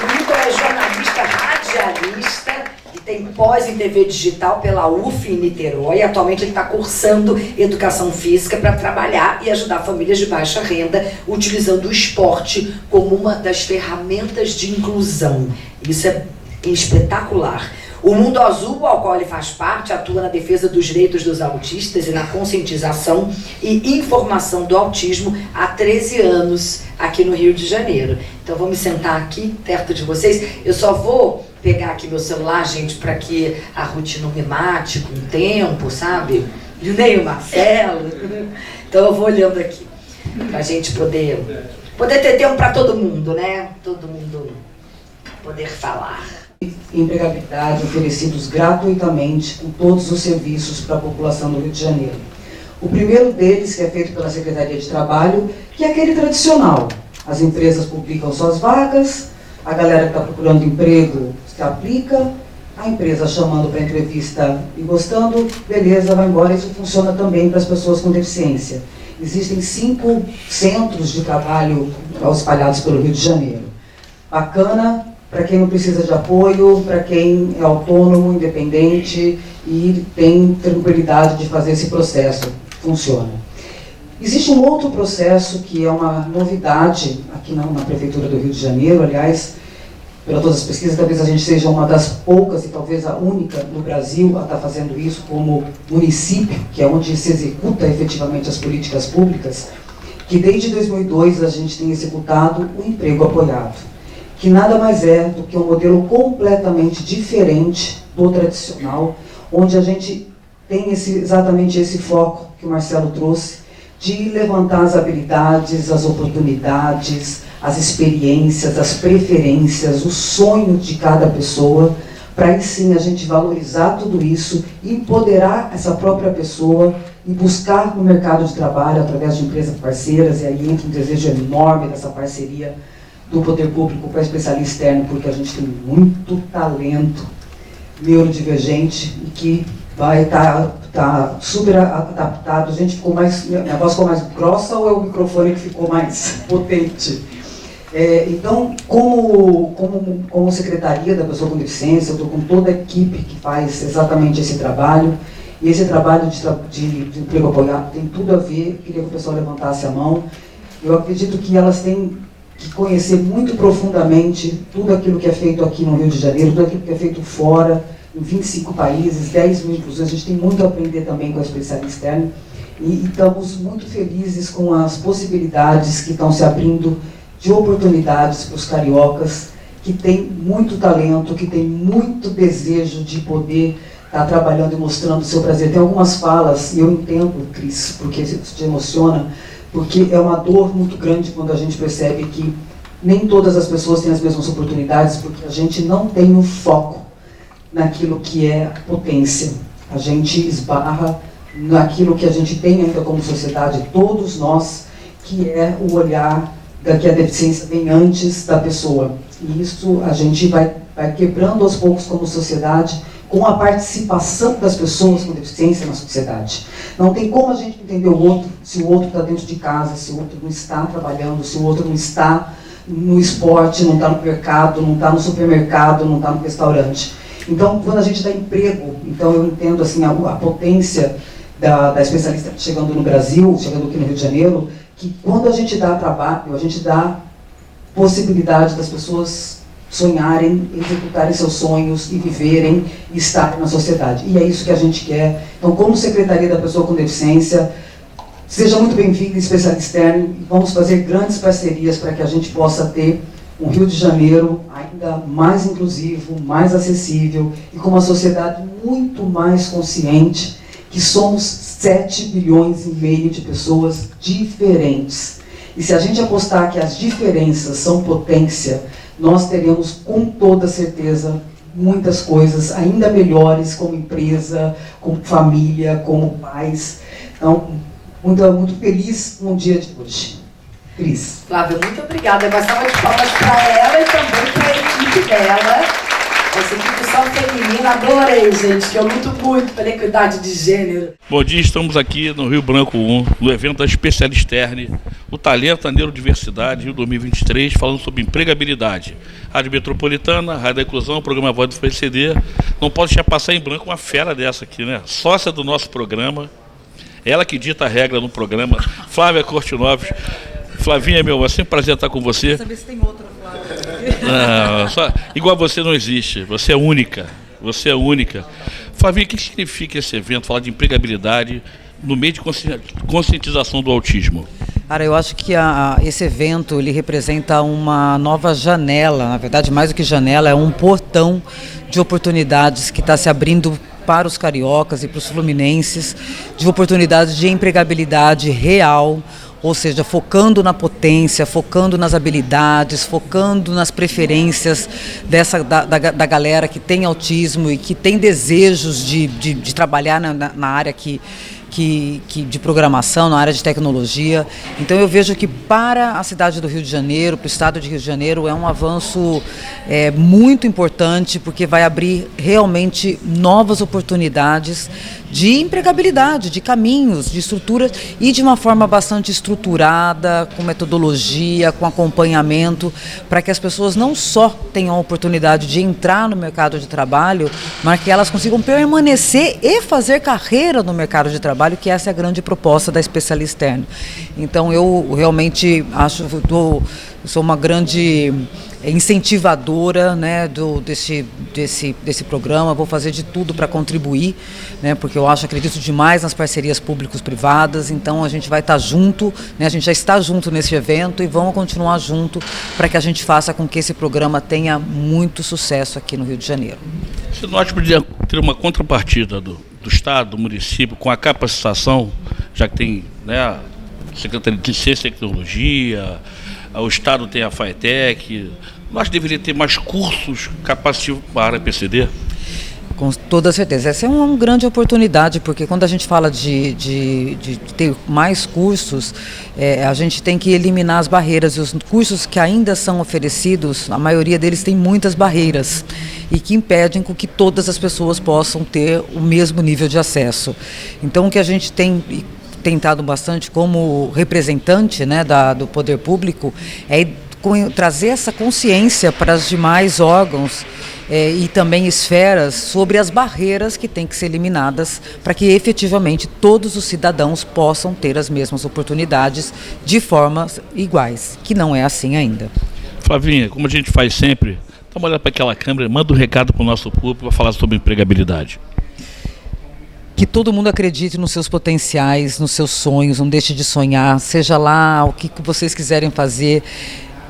O Wilton é jornalista radialista e tem pós em TV digital pela UF em Niterói. Atualmente ele está cursando educação física para trabalhar e ajudar famílias de baixa renda, utilizando o esporte como uma das ferramentas de inclusão. Isso é espetacular. O Mundo Azul, ao qual ele faz parte, atua na defesa dos direitos dos autistas e na conscientização e informação do autismo há 13 anos aqui no Rio de Janeiro. Então vamos sentar aqui perto de vocês. Eu só vou pegar aqui meu celular, gente, para que a Ruth não me mate com o tempo, sabe? E nem o Marcelo. Então eu vou olhando aqui, para a gente poder ter tempo para todo mundo, né? Todo mundo poder falar. Empregabilidade oferecidos gratuitamente com todos os serviços para a população do Rio de Janeiro. O primeiro deles, que é feito pela Secretaria de Trabalho, que é aquele tradicional. As empresas publicam suas vagas, a galera que está procurando emprego se aplica, a empresa chamando para entrevista e gostando, beleza, vai embora. Isso funciona também para as pessoas com deficiência. Existem 5 centros de trabalho espalhados pelo Rio de Janeiro. Bacana para quem não precisa de apoio, para quem é autônomo, independente e tem tranquilidade de fazer esse processo. Funciona. Existe um outro processo que é uma novidade aqui na Prefeitura do Rio de Janeiro, aliás, pelas todas as pesquisas, talvez a gente seja uma das poucas e talvez a única no Brasil a estar fazendo isso como município, que é onde se executa efetivamente as políticas públicas, que desde 2002 a gente tem executado o emprego apoiado, que nada mais é do que um modelo completamente diferente do tradicional, onde a gente tem exatamente esse foco que o Marcelo trouxe, de levantar as habilidades, as oportunidades, as experiências, as preferências, o sonho de cada pessoa, para aí sim a gente valorizar tudo isso, empoderar essa própria pessoa e buscar no mercado de trabalho através de empresas parceiras, e aí entra um desejo enorme dessa parceria do poder público para especialista externo, porque a gente tem muito talento neurodivergente e que vai estar super adaptado. A gente ficou mais, minha voz ficou mais grossa ou é o microfone que ficou mais potente? Então, como secretaria da pessoa com deficiência, eu estou com toda a equipe que faz exatamente esse trabalho. E esse trabalho de emprego apoiado tem tudo a ver, queria que o pessoal levantasse a mão. Eu acredito que elas têm que conhecer muito profundamente tudo aquilo que é feito aqui no Rio de Janeiro, tudo aquilo que é feito fora, em 25 países, 10 mil inclusões. A gente tem muito a aprender também com a especialista externa. E estamos muito felizes com as possibilidades que estão se abrindo de oportunidades para os cariocas, que têm muito talento, que têm muito desejo de poder estar trabalhando e mostrando o seu prazer. Tem algumas falas, e eu entendo, Cris, porque isso te emociona, porque é uma dor muito grande quando a gente percebe que nem todas as pessoas têm as mesmas oportunidades, porque a gente não tem o foco naquilo que é potência. A gente esbarra naquilo que a gente tem ainda como sociedade, todos nós, que é o olhar que a deficiência vem antes da pessoa. E isso a gente vai quebrando aos poucos como sociedade, com a participação das pessoas com deficiência na sociedade. Não tem como a gente entender o outro se o outro está dentro de casa, se o outro não está trabalhando, se o outro não está no esporte, não está no mercado, não está no supermercado, não está no restaurante. Então, quando a gente dá emprego, então eu entendo assim, a potência da especialista chegando no Brasil, chegando aqui no Rio de Janeiro, que quando a gente dá trabalho, a gente dá possibilidade das pessoas sonharem, executarem seus sonhos e viverem e estarem na sociedade. E é isso que a gente quer. Então, como Secretaria da Pessoa com Deficiência, seja muito bem-vindo, especialista externo, e vamos fazer grandes parcerias para que a gente possa ter um Rio de Janeiro ainda mais inclusivo, mais acessível e com uma sociedade muito mais consciente, que somos 7,5 bilhões de pessoas diferentes. E se a gente apostar que as diferenças são potência, nós teremos com toda certeza muitas coisas ainda melhores como empresa, como família, como pais. Então, muito feliz com o dia de hoje. Cris. Flávia, muito obrigada. Uma salva de palmas para ela e também para a equipe dela. Essa equipe só feminina, adorei, gente, que eu luto muito pela equidade de gênero. Bom dia, estamos aqui no Rio Branco 1, no evento da especialista externa, o Talento, a Neurodiversidade, Rio 2023, falando sobre empregabilidade. Rádio Metropolitana, Rádio da Inclusão, programa Voz do PCD. Não pode deixar passar em branco uma fera dessa aqui, né? Sócia do nosso programa, ela que dita a regra no programa, Flávia Kortinoves. Flavinha, meu, é sempre um prazer estar com você. Saber se tem outra Flávia. Não, igual você não existe, você é única. Você é única. Flavinha, o que significa esse evento, falar de empregabilidade no meio de conscientização do autismo? Cara, eu acho que esse evento ele representa uma nova janela, na verdade, mais do que janela, é um portão de oportunidades que está se abrindo para os cariocas e para os fluminenses, de oportunidades de empregabilidade real, ou seja, focando na potência, focando nas habilidades, focando nas preferências da galera que tem autismo e que tem desejos de trabalhar na área de programação, na área de tecnologia. Então eu vejo que para a cidade do Rio de Janeiro, para o estado de Rio de Janeiro, é um avanço muito importante, porque vai abrir realmente novas oportunidades de empregabilidade, de caminhos, de estruturas e de uma forma bastante estruturada, com metodologia, com acompanhamento, para que as pessoas não só tenham a oportunidade de entrar no mercado de trabalho, mas que elas consigam permanecer e fazer carreira no mercado de trabalho, que essa é a grande proposta da especialista externa. Então eu realmente acho, eu sou uma grande incentivadora, né, desse programa. Vou fazer de tudo para contribuir, né, porque eu acredito demais nas parcerias públicos-privadas. Então a gente vai estar junto, né, a gente já está junto nesse evento e vamos continuar junto para que a gente faça com que esse programa tenha muito sucesso aqui no Rio de Janeiro. Se nós podíamos ter uma contrapartida do Estado, do município, com a capacitação, já que tem, né, a Secretaria de Ciência e Tecnologia, o Estado tem a FATEC, nós deveríamos ter mais cursos capacitivos para a PCD? Com toda certeza. Essa é uma grande oportunidade, porque quando a gente fala de ter mais cursos, a gente tem que eliminar as barreiras. E os cursos que ainda são oferecidos, a maioria deles tem muitas barreiras e que impedem com que todas as pessoas possam ter o mesmo nível de acesso. Então, o que a gente tem tentado bastante como representante, né, do poder público é trazer essa consciência para os demais órgãos e também esferas sobre as barreiras que têm que ser eliminadas para que efetivamente todos os cidadãos possam ter as mesmas oportunidades de formas iguais, que não é assim ainda. Flavinha, como a gente faz sempre, dá uma olhada para aquela câmera, manda um recado para o nosso público para falar sobre empregabilidade. Que todo mundo acredite nos seus potenciais, nos seus sonhos, não deixe de sonhar, seja lá o que vocês quiserem fazer.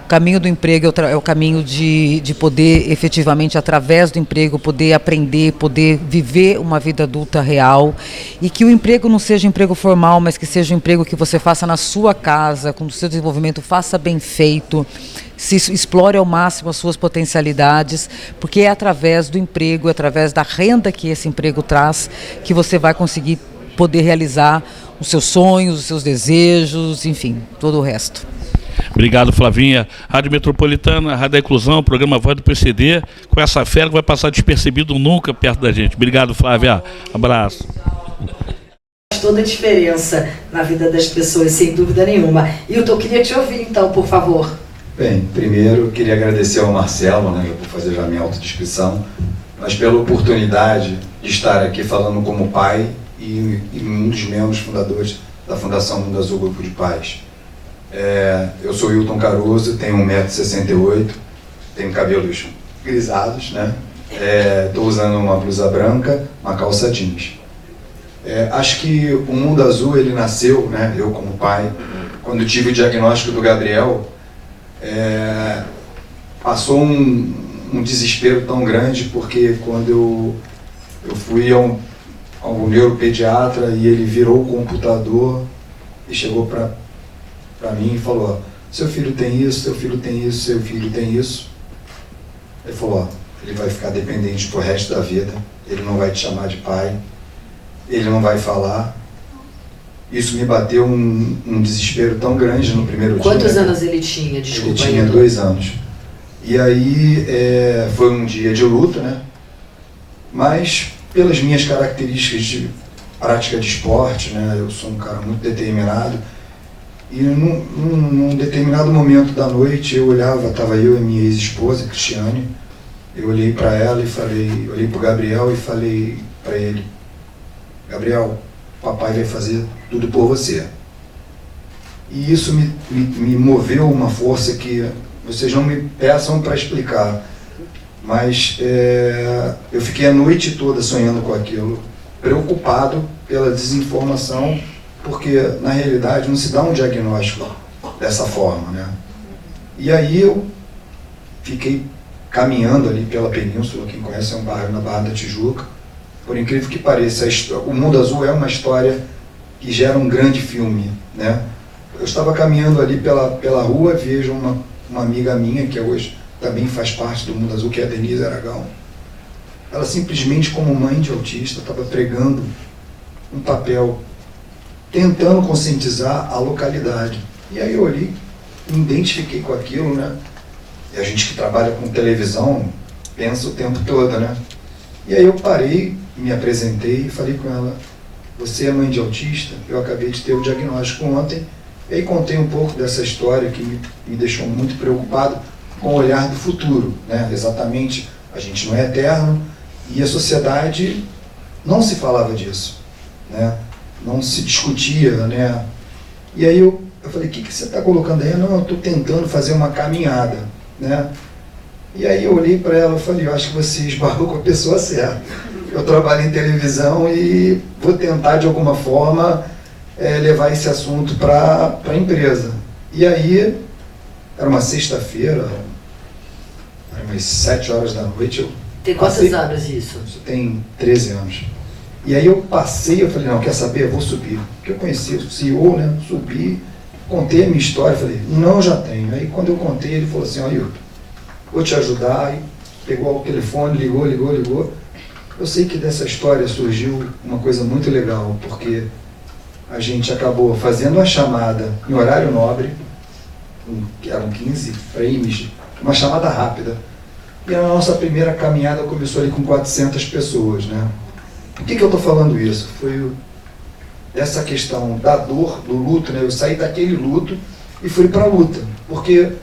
O caminho do emprego é o caminho de poder efetivamente, através do emprego, poder aprender, poder viver uma vida adulta real, e que o emprego não seja emprego formal, mas que seja um emprego que você faça na sua casa, com o seu desenvolvimento, faça bem feito, se explore ao máximo as suas potencialidades, porque é através do emprego, é através da renda que esse emprego traz, que você vai conseguir poder realizar os seus sonhos, os seus desejos, enfim, todo o resto. Obrigado, Flavinha. Rádio Metropolitana, Rádio da Inclusão, programa Voz do PCD, com essa fera que vai passar despercebido nunca perto da gente. Obrigado, Flávia. Abraço. Faz toda a diferença na vida das pessoas, sem dúvida nenhuma. Hilton, eu queria te ouvir, então, por favor. Bem, primeiro eu queria agradecer ao Marcelo, né, por fazer já a minha autodescrição, mas pela oportunidade de estar aqui falando como pai e um dos membros fundadores da Fundação Mundo Azul Grupo de Pais. Eu sou Hilton Caruso, tenho 1,68 m, tenho cabelos grisados, né? Estou usando uma blusa branca, uma calça jeans. Acho que o Mundo Azul, ele nasceu, né, eu como pai, quando tive o diagnóstico do Gabriel, passou um desespero tão grande, porque quando eu fui ao neuropediatra e ele virou o computador e chegou para mim e falou: seu filho tem isso, seu filho tem isso, seu filho tem isso. Ele falou: ele vai ficar dependente pro resto da vida, ele não vai te chamar de pai, ele não vai falar. Isso me bateu um desespero tão grande no primeiro dia. Quantos anos ele tinha? Desculpa. Ele tinha 2 anos. E aí foi um dia de luto, né? Mas pelas minhas características de prática de esporte, né? Eu sou um cara muito determinado. E num determinado momento da noite eu olhava, estava eu e minha ex-esposa, Cristiane, eu olhei para ela e falei, olhei para o Gabriel e falei para ele: Gabriel, papai vai fazer tudo por você. E isso me moveu uma força que vocês não me peçam para explicar, mas eu fiquei a noite toda sonhando com aquilo, preocupado pela desinformação, porque na realidade não se dá um diagnóstico dessa forma, né? E aí eu fiquei caminhando ali pela península, quem conhece é um bairro na Barra da Tijuca. Por incrível que pareça, o Mundo Azul é uma história que gera um grande filme, né? Eu estava caminhando ali pela rua, vejo uma amiga minha, que hoje também faz parte do Mundo Azul, que é a Denise Aragão. Ela simplesmente, como mãe de autista, estava pregando um papel, tentando conscientizar a localidade. E aí eu olhei, me identifiquei com aquilo, né? E a gente que trabalha com televisão pensa o tempo todo, né? E aí eu parei, me apresentei e falei com ela: você é mãe de autista? Eu acabei de ter o diagnóstico ontem. E aí contei um pouco dessa história que me deixou muito preocupado com o olhar do futuro, né? Exatamente, a gente não é eterno e a sociedade não se falava disso, né? Não se discutia, né? E aí eu falei: o que você está colocando aí? Não, eu estou tentando fazer uma caminhada, né? E aí eu olhei para ela e falei: eu acho que você esbarrou com a pessoa certa. Eu trabalho em televisão e vou tentar de alguma forma levar esse assunto para a empresa. E aí, era uma sexta-feira, era umas 7 horas da noite. Tem quantos anos isso? Isso tem 13 anos. E aí eu passei, eu falei: não, quer saber? Eu vou subir. Porque eu conheci o CEO, né? Subi, contei a minha história, falei: não, já tenho. Aí quando eu contei, ele falou assim: ó, Hilton, vou te ajudar. E pegou o telefone, ligou. Eu sei que dessa história surgiu uma coisa muito legal, porque a gente acabou fazendo uma chamada em horário nobre, que eram 15 frames, uma chamada rápida. E a nossa primeira caminhada começou ali com 400 pessoas, né? Por que eu estou falando isso? Foi essa questão da dor, do luto, né? Eu saí daquele luto e fui para a luta, porque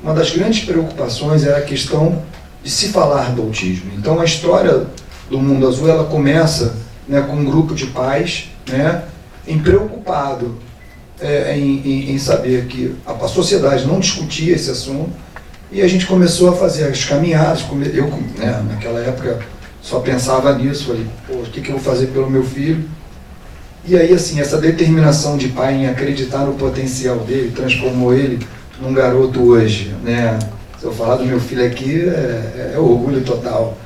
uma das grandes preocupações era a questão de se falar do autismo. Então a história do Mundo Azul, ela começa, né, com um grupo de pais, né, preocupado em saber que a sociedade não discutia esse assunto, e a gente começou a fazer as caminhadas. Eu, né, naquela época, só pensava nisso, falei, pô, o que eu vou fazer pelo meu filho? E aí, assim, essa determinação de pai em acreditar no potencial dele transformou ele num garoto hoje, né? Se eu falar do meu filho aqui, é orgulho total.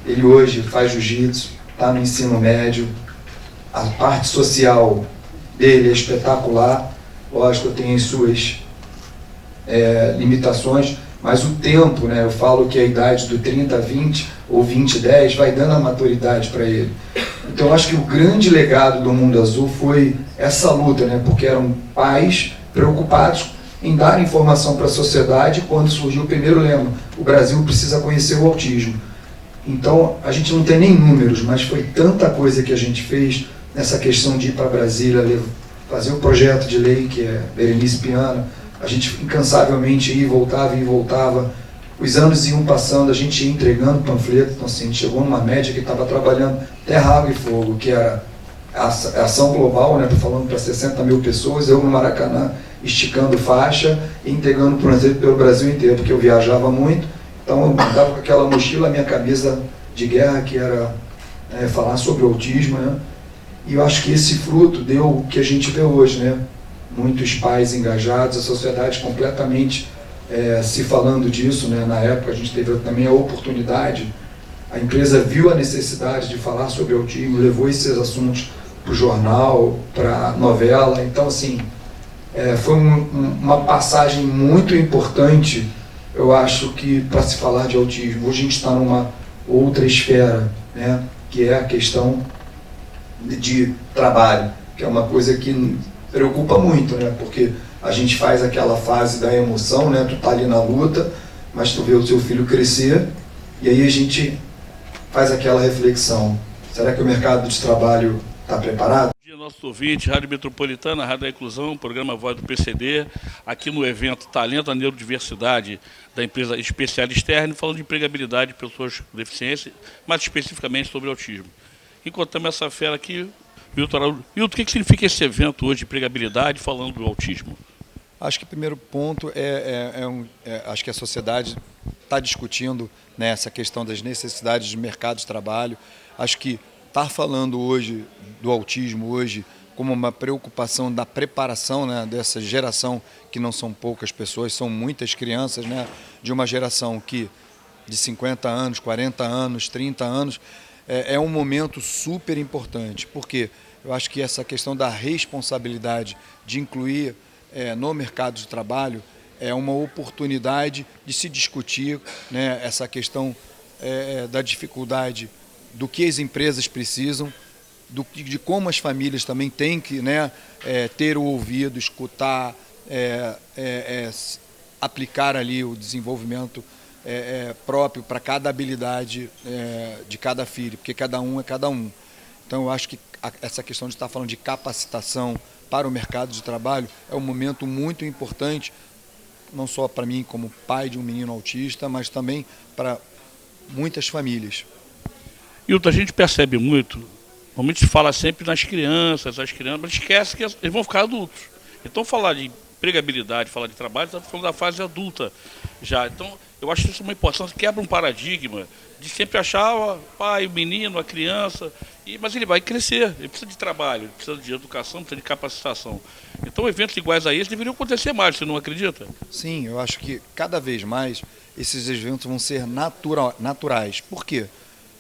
Ele hoje faz jiu-jitsu, está no ensino médio, a parte social dele é espetacular, lógico, tem as suas limitações, mas o tempo, né, eu falo que a idade do 30-20 ou 20-10 vai dando a maturidade para ele. Então eu acho que o grande legado do Mundo Azul foi essa luta, né, porque eram pais preocupados em dar informação para a sociedade quando surgiu o primeiro lema: o Brasil precisa conhecer o autismo. Então a gente não tem nem números, mas foi tanta coisa que a gente fez nessa questão de ir para Brasília, fazer o projeto de lei, que é Berenice Piana. A gente incansavelmente ia e voltava. Os anos iam passando, a gente ia entregando panfleto. Então, assim, a gente chegou numa média que estava trabalhando terra, água e fogo, que era a ação global, né? Estou falando para 60 mil pessoas, eu no Maracanã esticando faixa e entregando pelo Brasil inteiro, porque eu viajava muito. Então eu andava com aquela mochila, minha camisa de guerra, que era falar sobre o autismo, né? E eu acho que esse fruto deu o que a gente vê hoje, né? Muitos pais engajados, a sociedade completamente se falando disso, né? Na época a gente teve também a oportunidade, a empresa viu a necessidade de falar sobre autismo, levou esses assuntos para o jornal, para a novela. Então, assim, foi uma passagem muito importante, eu acho, que para se falar de autismo. Hoje a gente está numa outra esfera, né? Que é a questão de trabalho, que é uma coisa que preocupa muito, né? Porque a gente faz aquela fase da emoção, né? Tu tá ali na luta, mas tu vê o seu filho crescer, e aí a gente faz aquela reflexão: será que o mercado de trabalho está preparado? Bom dia, nossos ouvintes, Rádio Metropolitana, Rádio da Inclusão, programa Voz do PCD, aqui no evento Talento, a Neurodiversidade, da empresa Especial Externo, falando de empregabilidade de pessoas com deficiência, mais especificamente sobre autismo. Encontramos essa fera aqui, Milton Araújo. Milton, o que significa esse evento hoje de empregabilidade falando do autismo? Acho que o primeiro ponto acho que a sociedade está discutindo, né, essa questão das necessidades de mercado de trabalho. Acho que estar falando hoje do autismo hoje como uma preocupação da preparação, né, dessa geração, que não são poucas pessoas, são muitas crianças, né, de uma geração que de 50 anos, 40 anos, 30 anos, é um momento super importante, porque eu acho que essa questão da responsabilidade de incluir no mercado de trabalho é uma oportunidade de se discutir, né, essa questão da dificuldade do que as empresas precisam, de como as famílias também têm que, né, ter o ouvido, escutar, aplicar ali o desenvolvimento próprio para cada habilidade de cada filho, porque cada um é cada um. Então eu acho que essa questão de estar falando de capacitação para o mercado de trabalho é um momento muito importante, não só para mim como pai de um menino autista, mas também para muitas famílias. Hilton, a gente percebe muito, normalmente se fala sempre nas crianças, mas esquece que eles vão ficar adultos. Então falar de empregabilidade, falar de trabalho, está falando da fase adulta já. Então eu acho que isso é uma importância, quebra um paradigma de sempre achar o pai, o menino, a criança, mas ele vai crescer, ele precisa de trabalho, ele precisa de educação, precisa de capacitação. Então eventos iguais a esse deveriam acontecer mais, você não acredita? Sim, eu acho que cada vez mais esses eventos vão ser naturais. Por quê?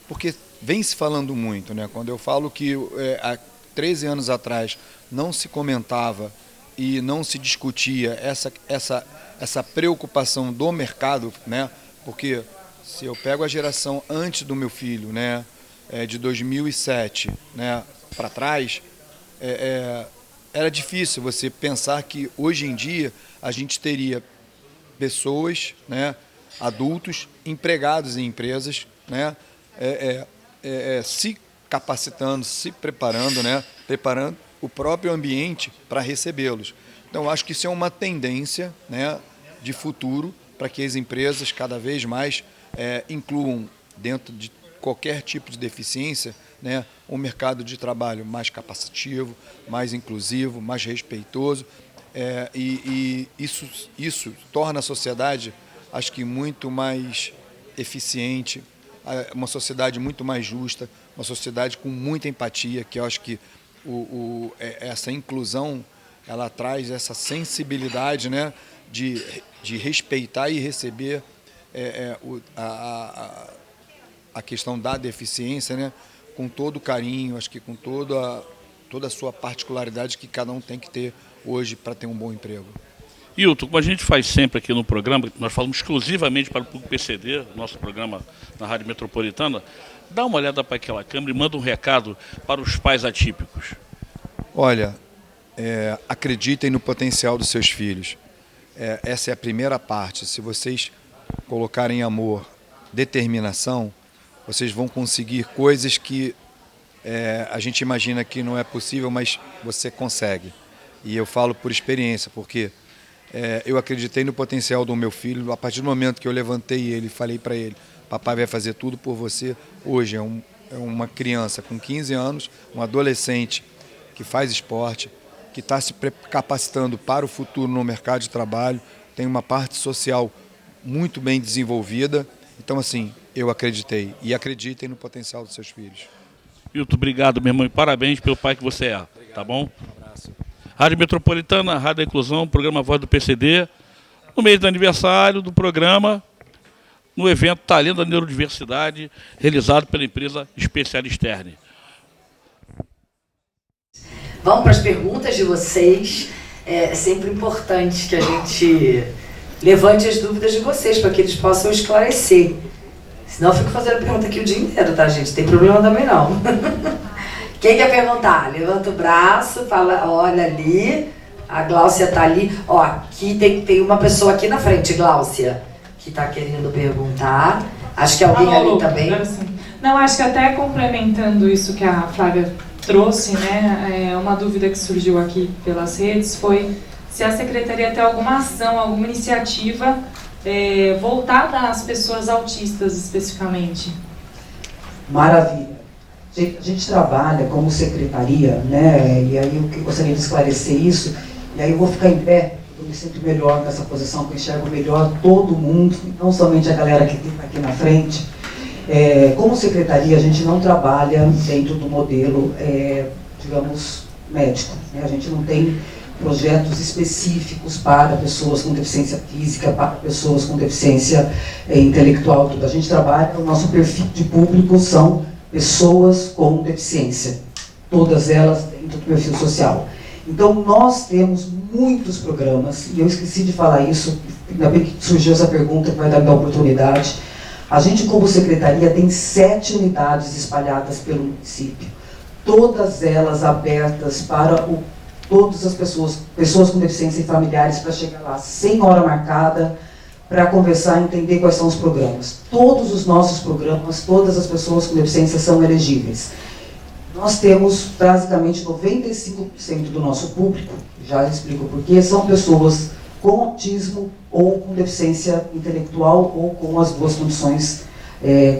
Porque vem se falando muito, né? Quando eu falo que há 13 anos atrás não se comentava e não se discutia essa preocupação do mercado, né? Porque se eu pego a geração antes do meu filho, né, de 2007, né, para trás, era difícil você pensar que hoje em dia a gente teria pessoas, né, adultos, empregados em empresas, né, se capacitando, se preparando, né, preparando o próprio ambiente para recebê-los. Então, acho que isso é uma tendência, né, de futuro para que as empresas cada vez mais incluam dentro de qualquer tipo de deficiência, né, um mercado de trabalho mais capacitivo, mais inclusivo, mais respeitoso, e isso torna a sociedade, acho que, muito mais eficiente, uma sociedade muito mais justa, uma sociedade com muita empatia, que eu acho que essa inclusão, ela traz essa sensibilidade, né, de respeitar e receber a questão da deficiência, né, com todo o carinho, acho que com toda a sua particularidade que cada um tem que ter hoje para ter um bom emprego. Hilton, como a gente faz sempre aqui no programa, nós falamos exclusivamente para o público PCD, nosso programa na Rádio Metropolitana, dá uma olhada para aquela câmera e manda um recado para os pais atípicos. Olha, acreditem no potencial dos seus filhos. Essa é a primeira parte. Se vocês colocarem amor, determinação, vocês vão conseguir coisas que a gente imagina que não é possível, mas você consegue. E eu falo por experiência, porque eu acreditei no potencial do meu filho. A partir do momento que eu levantei ele e falei para ele, papai vai fazer tudo por você. Hoje é uma criança com 15 anos, um adolescente que faz esporte, que está se capacitando para o futuro no mercado de trabalho, tem uma parte social muito bem desenvolvida. Então, assim, eu acreditei. E acreditem no potencial dos seus filhos. Hilton, obrigado, meu irmão, e parabéns pelo pai que você é, tá bom? Um abraço. Rádio Metropolitana, Rádio da Inclusão, programa Voz do PCD, no mês do aniversário do programa, no evento Talento da Neurodiversidade, realizado pela empresa Especialisterne. Vamos para as perguntas de vocês. É sempre importante que a gente levante as dúvidas de vocês, para que eles possam esclarecer. Senão eu fico fazendo pergunta aqui o dia inteiro, tá, gente? Não tem problema também, não. Quem quer perguntar? Levanta o braço, fala, olha ali, a Gláucia tá ali. Ó, aqui tem uma pessoa aqui na frente, Gláucia, que tá querendo perguntar. Acho que alguém ali também. Não, acho que até complementando isso que a Flávia trouxe, né, uma dúvida que surgiu aqui pelas redes foi se a Secretaria tem alguma ação, alguma iniciativa voltada às pessoas autistas especificamente. Maravilha. A gente trabalha como secretaria, né, e aí eu gostaria de esclarecer isso, e aí eu vou ficar em pé, eu me sinto melhor nessa posição, que eu enxergo melhor todo mundo, não somente a galera que está aqui na frente. Como secretaria, a gente não trabalha dentro do modelo, digamos, médico, né? A gente não tem projetos específicos para pessoas com deficiência física, para pessoas com deficiência intelectual, tudo. A gente trabalha, o nosso perfil de público são pessoas com deficiência, todas elas dentro do perfil social. Então, nós temos muitos programas, e eu esqueci de falar isso, ainda bem que surgiu essa pergunta, que vai dar a oportunidade. A gente, como secretaria, tem 7 unidades espalhadas pelo município, todas elas abertas para todas as pessoas com deficiência e familiares, para chegar lá sem hora marcada, para conversar e entender quais são os programas. Todos os nossos programas, todas as pessoas com deficiência são elegíveis. Nós temos basicamente 95% do nosso público, já explico por quê, são pessoas com autismo ou com deficiência intelectual ou com as duas condições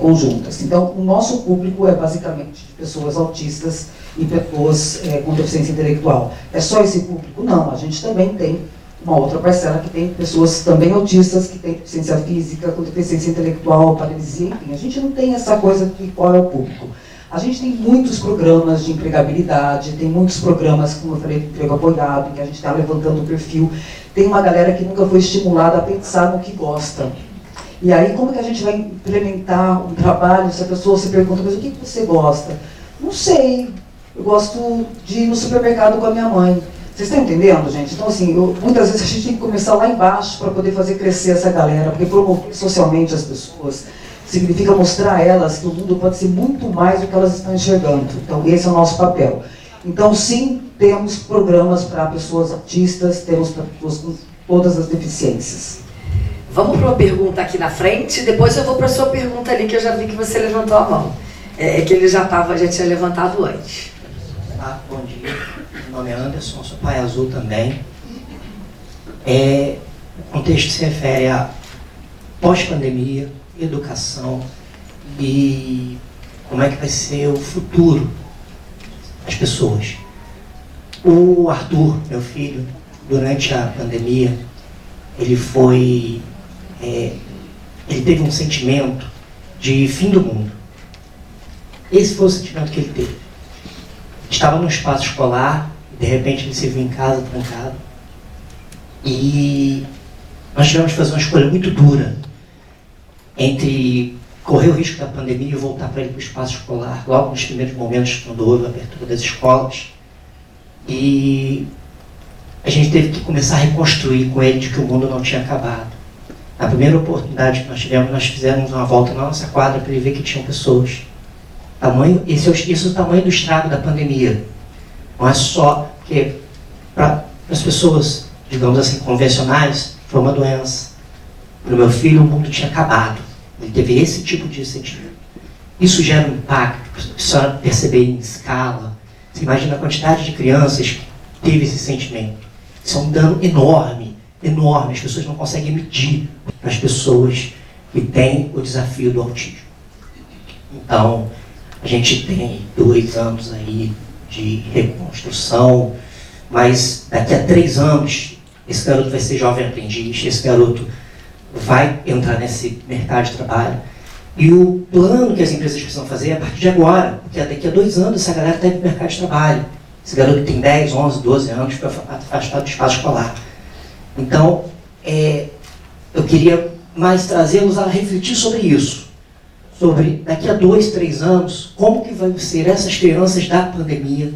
conjuntas. Então, o nosso público é basicamente de pessoas autistas e pessoas com deficiência intelectual. É só esse público? Não, a gente também tem uma outra parcela que tem pessoas também autistas, que tem deficiência física, com deficiência intelectual, paralisia, enfim. A gente não tem essa coisa de qual é o público. A gente tem muitos programas de empregabilidade, tem muitos programas, como eu falei, de emprego apoiado, em que a gente está levantando o perfil. Tem uma galera que nunca foi estimulada a pensar no que gosta. E aí, como que a gente vai implementar um trabalho se a pessoa se pergunta, mas o que você gosta? Não sei, eu gosto de ir no supermercado com a minha mãe. Vocês estão entendendo, gente? Então, assim, muitas vezes a gente tem que começar lá embaixo para poder fazer crescer essa galera, porque promover socialmente as pessoas significa mostrar a elas que o mundo pode ser muito mais do que elas estão enxergando. Então, esse é o nosso papel. Então, sim, temos programas para pessoas autistas, temos para pessoas com todas as deficiências. Vamos para uma pergunta aqui na frente, depois eu vou para a sua pergunta ali, que eu já vi que você levantou a mão. Que ele já tinha levantado antes. Bom dia, meu nome é Anderson, sou pai azul também. O contexto se refere a pós-pandemia, educação e como é que vai ser o futuro das pessoas. O Arthur, meu filho, durante a pandemia, ele teve um sentimento de fim do mundo. Esse foi o sentimento que ele teve. Estava no espaço escolar, de repente ele se viu em casa, trancado. E nós tivemos que fazer uma escolha muito dura entre correr o risco da pandemia e voltar para ele para o espaço escolar, logo nos primeiros momentos, quando houve a abertura das escolas. E a gente teve que começar a reconstruir com ele de que o mundo não tinha acabado. Na primeira oportunidade que nós tivemos, nós fizemos uma volta na nossa quadra para ele ver que tinham pessoas. Esse é o tamanho do estrago da pandemia. Não é só que para as pessoas, digamos assim, convencionais, foi uma doença. Para o meu filho, o mundo tinha acabado. Ele teve esse tipo de sentimento. Isso gera um impacto, só perceber em escala. Você imagina a quantidade de crianças que teve esse sentimento. Isso é um dano enorme, enorme. As pessoas não conseguem medir para as pessoas que têm o desafio do autismo. Então, a gente tem 2 anos aí de reconstrução, mas daqui a 3 anos, esse garoto vai ser jovem aprendiz, esse garoto vai entrar nesse mercado de trabalho. E o plano que as empresas precisam fazer é a partir de agora, porque daqui a 2 anos essa galera está indo para o mercado de trabalho. Esse garoto tem 10, 11, 12 anos para afastado do espaço escolar. Então, eu queria mais trazê-los a refletir sobre isso. Sobre daqui a 2, 3 anos, como que vão ser essas crianças da pandemia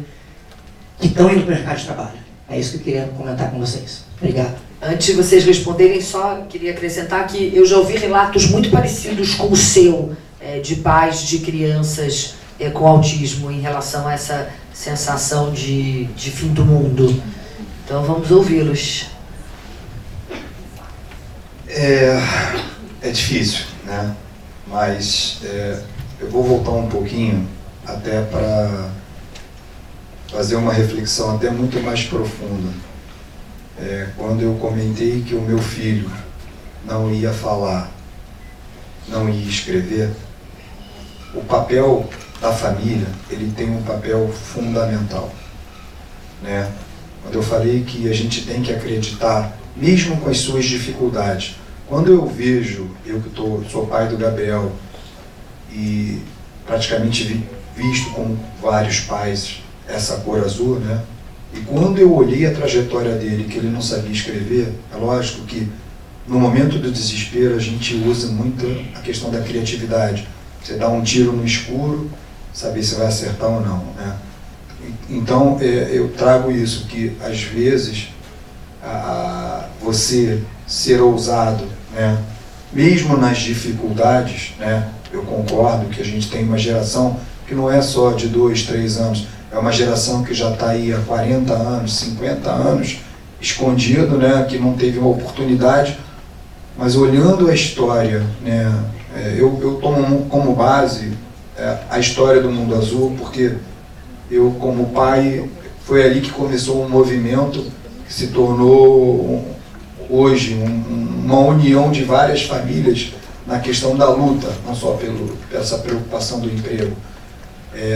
que estão indo para o mercado de trabalho. É isso que eu queria comentar com vocês. Obrigado. Antes de vocês responderem, só queria acrescentar que eu já ouvi relatos muito parecidos com o seu, de pais de crianças com autismo em relação a essa sensação de fim do mundo. Então vamos ouvi-los. É difícil, né? Mas eu vou voltar um pouquinho até para fazer uma reflexão até muito mais profunda. Quando eu comentei que o meu filho não ia falar, não ia escrever, o papel da família, ele tem um papel fundamental, né? Quando eu falei que a gente tem que acreditar, mesmo com as suas dificuldades. Quando eu vejo, eu que sou pai do Gabriel e praticamente visto com vários pais essa cor azul, né? E quando eu olhei a trajetória dele, que ele não sabia escrever, é lógico que no momento do desespero a gente usa muito a questão da criatividade. Você dá um tiro no escuro, saber se vai acertar ou não, né? Então eu trago isso, que às vezes você ser ousado, né? Mesmo nas dificuldades, né? Eu concordo que a gente tem uma geração que não é só de 2, 3 anos, é uma geração que já está aí há 40 anos, 50 anos, escondido, né? Que não teve uma oportunidade, mas olhando a história, né? Eu tomo como base a história do Mundo Azul, porque eu, como pai, foi ali que começou um movimento que se tornou hoje uma união de várias famílias na questão da luta, não só por essa preocupação do emprego.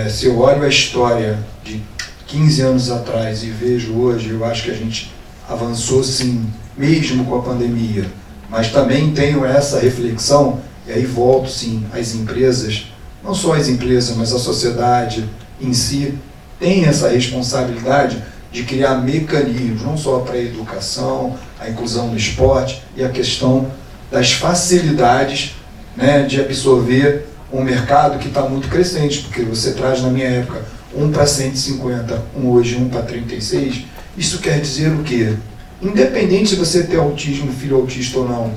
Se eu olho a história de 15 anos atrás e vejo hoje, eu acho que a gente avançou sim, mesmo com a pandemia, mas também tenho essa reflexão, e aí volto sim, as empresas, não só as empresas, mas a sociedade em si, tem essa responsabilidade de criar mecanismos, não só para a educação, a inclusão no esporte e a questão das facilidades, né, de absorver um mercado que está muito crescente, porque você traz na minha época 1 para 150, hoje 1 para 36, isso quer dizer o quê? Independente se você tem autismo, filho autista ou não,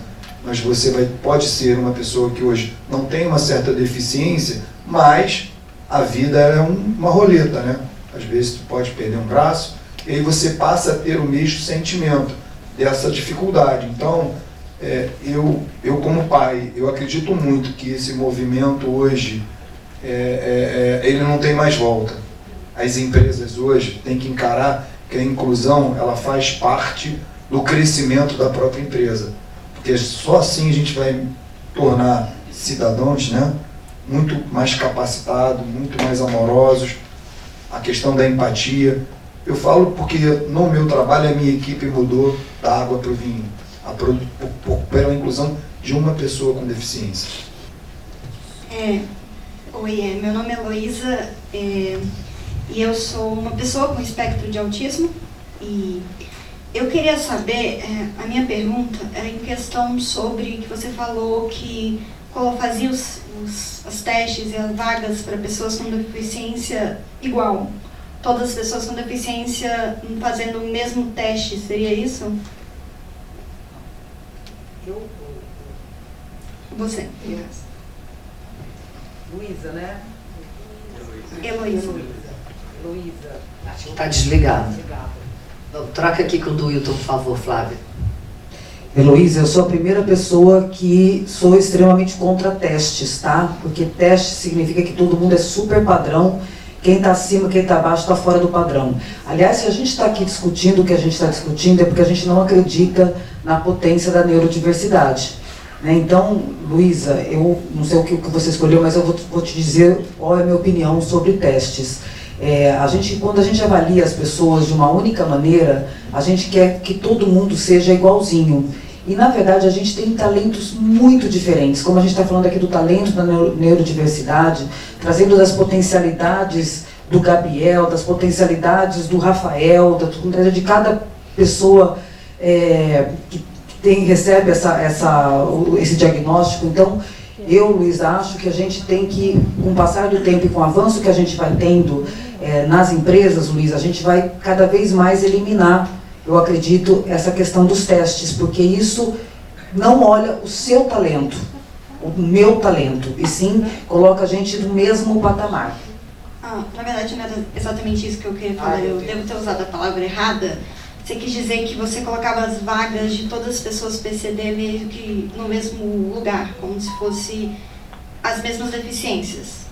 mas você pode ser uma pessoa que hoje não tem uma certa deficiência, mas a vida é uma roleta, né? Às vezes tu pode perder um braço, e aí você passa a ter o mesmo sentimento dessa dificuldade. Então, eu como pai, eu acredito muito que esse movimento hoje, ele não tem mais volta. As empresas hoje têm que encarar que a inclusão, ela faz parte do crescimento da própria empresa. Porque só assim a gente vai tornar cidadãos, né, muito mais capacitados, muito mais amorosos. A questão da empatia. Eu falo porque no meu trabalho a minha equipe mudou da água para o vinho, pela inclusão de uma pessoa com deficiência. Oi, meu nome é Heloísa e eu sou uma pessoa com espectro de autismo e eu queria saber, a minha pergunta é em questão sobre que você falou que fazia os testes e as vagas para pessoas com deficiência igual. Todas as pessoas com deficiência fazendo o mesmo teste, seria isso? Você. Luísa, né? Heloísa. Acho que está desligado. Troca aqui com o Duilton, por favor, Flávia. Heloísa, eu sou a primeira pessoa que sou extremamente contra testes, tá? Porque teste significa que todo mundo é super padrão, quem está acima, quem está abaixo está fora do padrão. Aliás, se a gente está aqui discutindo o que a gente está discutindo, é porque a gente não acredita na potência da neurodiversidade. Né? Então, Luísa, eu não sei o que você escolheu, mas eu vou te dizer qual é a minha opinião sobre testes. Quando a gente avalia as pessoas de uma única maneira, a gente quer que todo mundo seja igualzinho. E, na verdade, a gente tem talentos muito diferentes. Como a gente está falando aqui do talento da neurodiversidade, trazendo das potencialidades do Gabriel, das potencialidades do Rafael, de cada pessoa que recebe esse diagnóstico. Então, eu, Luiz, acho que a gente tem que, com o passar do tempo e com o avanço que a gente vai tendo nas empresas, Luiz, a gente vai cada vez mais eliminar, eu acredito, essa questão dos testes, porque isso não olha o seu talento, o meu talento, e sim coloca a gente no mesmo patamar. Na verdade, não era exatamente isso que eu queria falar, eu devo ter usado a palavra errada. Você quis dizer que você colocava as vagas de todas as pessoas PCD meio que no mesmo lugar, como se fosse as mesmas deficiências.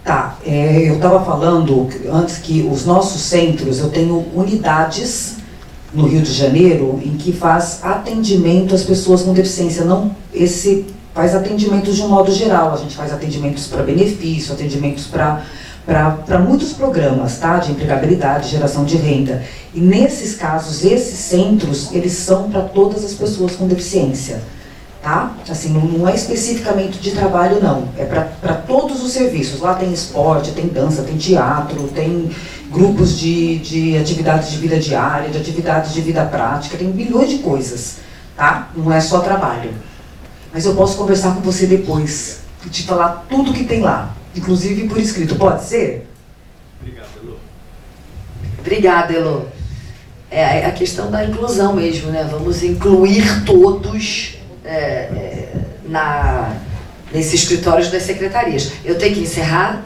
Tá, eu estava falando antes que os nossos centros, eu tenho unidades no Rio de Janeiro em que faz atendimento às pessoas com deficiência, faz atendimentos de um modo geral, a gente faz atendimentos para benefício, atendimentos para muitos programas, tá? De empregabilidade, geração de renda. E nesses casos, esses centros, eles são para todas as pessoas com deficiência. Tá? Assim, não é especificamente de trabalho, não. É para todos os serviços. Lá tem esporte, tem dança, tem teatro, tem grupos de atividades de vida diária, de atividades de vida prática, tem bilhões de coisas. Tá? Não é só trabalho. Mas eu posso conversar com você depois e te falar tudo que tem lá. Inclusive por escrito. Pode ser? Obrigado, Elô. Obrigada, Elô. É a questão da inclusão mesmo, né? Vamos incluir todos nesses escritórios das secretarias. Eu tenho que encerrar?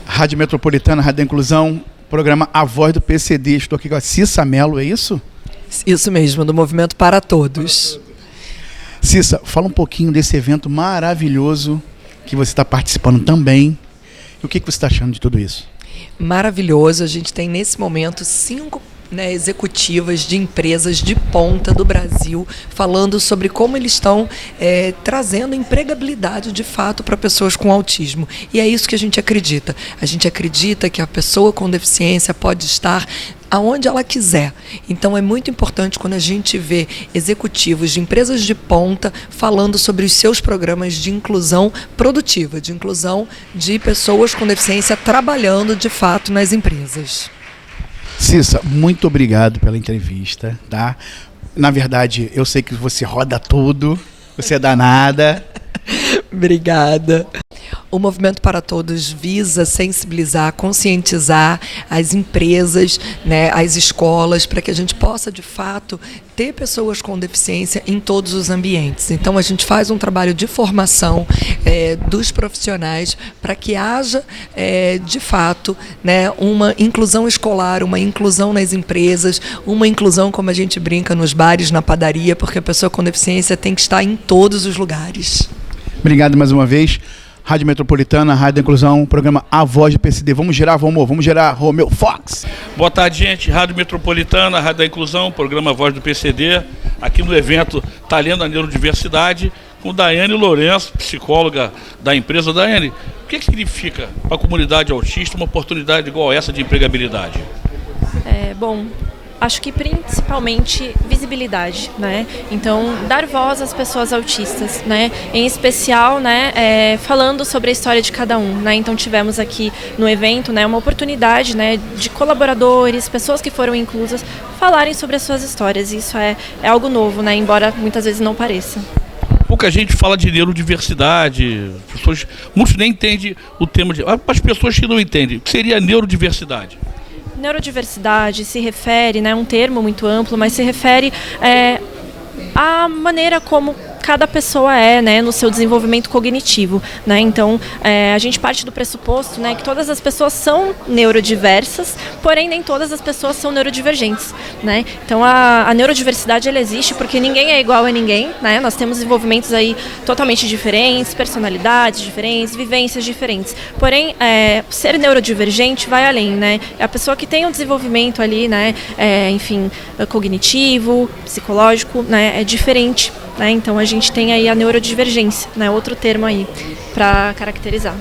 Rádio Metropolitana, Rádio da Inclusão, programa A Voz do PCD. Estou aqui com a Cissa Mello, é isso? Isso mesmo, do Movimento para Todos. Cissa, fala um pouquinho desse evento maravilhoso que você está participando também. E o que você está achando de tudo isso? Maravilhoso. A gente tem nesse momento 5 executivas de empresas de ponta do Brasil falando sobre como eles estão trazendo empregabilidade de fato para pessoas com autismo. E é isso que a gente acredita. A gente acredita que a pessoa com deficiência pode estar aonde ela quiser. Então é muito importante quando a gente vê executivos de empresas de ponta falando sobre os seus programas de inclusão produtiva, de inclusão de pessoas com deficiência trabalhando de fato nas empresas. Cissa, muito obrigado pela entrevista, tá? Na verdade, eu sei que você roda tudo, você é danada. Obrigada. O Movimento para Todos visa sensibilizar, conscientizar as empresas, né, as escolas, para que a gente possa, de fato, ter pessoas com deficiência em todos os ambientes. Então, a gente faz um trabalho de formação dos profissionais para que haja, de fato, né, uma inclusão escolar, uma inclusão nas empresas, uma inclusão, como a gente brinca, nos bares, na padaria, porque a pessoa com deficiência tem que estar em todos os lugares. Obrigado mais uma vez. Rádio Metropolitana, Rádio da Inclusão, programa A Voz do PCD. Vamos girar, vamos girar, Romeu Fox. Boa tarde, gente. Rádio Metropolitana, Rádio da Inclusão, programa Voz do PCD. Aqui no evento Talento na Neurodiversidade, com Daiane Lourenço, psicóloga da empresa. Daiane, o que significa para a comunidade autista uma oportunidade igual essa de empregabilidade? Bom, acho que principalmente visibilidade, né? Então, dar voz às pessoas autistas, né? Em especial, né, falando sobre a história de cada um, né? Então, tivemos aqui no evento, né, uma oportunidade, né, de colaboradores, pessoas que foram inclusas, falarem sobre as suas histórias. Isso é algo novo, né? Embora muitas vezes não pareça. Pouca gente fala de neurodiversidade, muitos nem entendem o termo de... As pessoas que não entendem, o que seria neurodiversidade? Neurodiversidade se refere, né, um termo muito amplo, mas se refere à maneira como cada pessoa né, no seu desenvolvimento cognitivo, né? Então, a gente parte do pressuposto, né, que todas as pessoas são neurodiversas, porém nem todas as pessoas são neurodivergentes, né? Então, a neurodiversidade ela existe porque ninguém é igual a ninguém, né? Nós temos desenvolvimentos aí totalmente diferentes, personalidades diferentes, vivências diferentes. Porém, ser neurodivergente vai além, né? É a pessoa que tem um desenvolvimento ali, né, enfim, cognitivo, psicológico, né, é diferente, né? Então a gente tem aí a neurodivergência, né? Outro termo aí para caracterizar.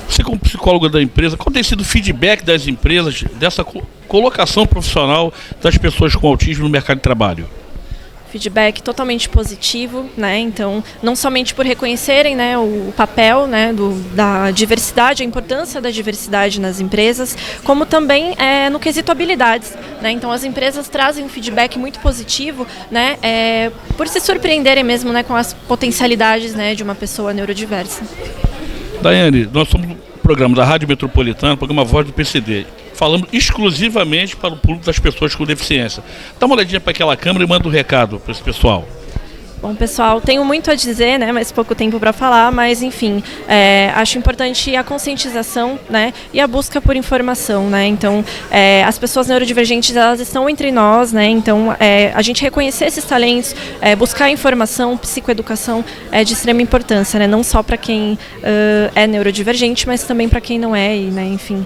Você como psicóloga da empresa, qual tem sido o feedback das empresas dessa colocação profissional das pessoas com autismo no mercado de trabalho? Feedback totalmente positivo, né? Então, não somente por reconhecerem, né, o papel, né, da diversidade, a importância da diversidade nas empresas, como também no quesito habilidades, né? Então, as empresas trazem um feedback muito positivo, né, por se surpreenderem mesmo, né, com as potencialidades, né, de uma pessoa neurodiversa. Daiane, nós somos um programa da Rádio Metropolitana, programa Voz do PCD. Falamos exclusivamente para o público das pessoas com deficiência. Dá uma olhadinha para aquela câmera e manda um recado para esse pessoal. Bom, pessoal, tenho muito a dizer, né, mas pouco tempo para falar, mas enfim, acho importante a conscientização, né, e a busca por informação, né. Então, as pessoas neurodivergentes, elas estão entre nós, né, então a gente reconhecer esses talentos, buscar informação, psicoeducação é de extrema importância, né, não só para quem é neurodivergente, mas também para quem não é, e, né, enfim,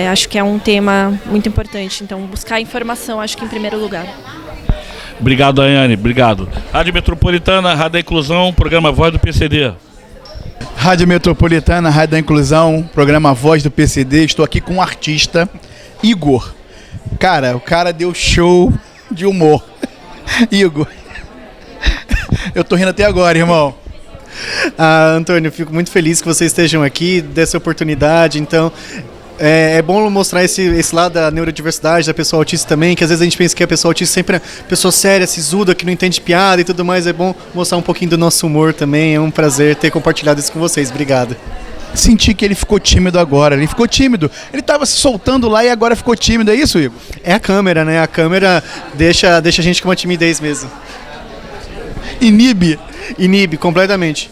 acho que é um tema muito importante, então buscar informação, acho que em primeiro lugar. Obrigado, Daiane. Obrigado. Rádio Metropolitana, Rádio da Inclusão, programa Voz do PCD. Rádio Metropolitana, Rádio da Inclusão, programa Voz do PCD. Estou aqui com um artista, Igor. Cara, o cara deu show de humor. Igor. Eu tô rindo até agora, irmão. Antônio, eu fico muito feliz que vocês estejam aqui, dessa oportunidade, então... É bom mostrar esse lado da neurodiversidade, da pessoa autista também, que às vezes a gente pensa que a pessoa autista sempre é pessoa séria, sisuda, que não entende piada e tudo mais. É bom mostrar um pouquinho do nosso humor também. É um prazer ter compartilhado isso com vocês. Obrigado. Senti que ele ficou tímido agora. Ele ficou tímido. Ele estava se soltando lá e agora ficou tímido. É isso, Igor? É a câmera, né? A câmera deixa a gente com uma timidez mesmo. Inibe completamente.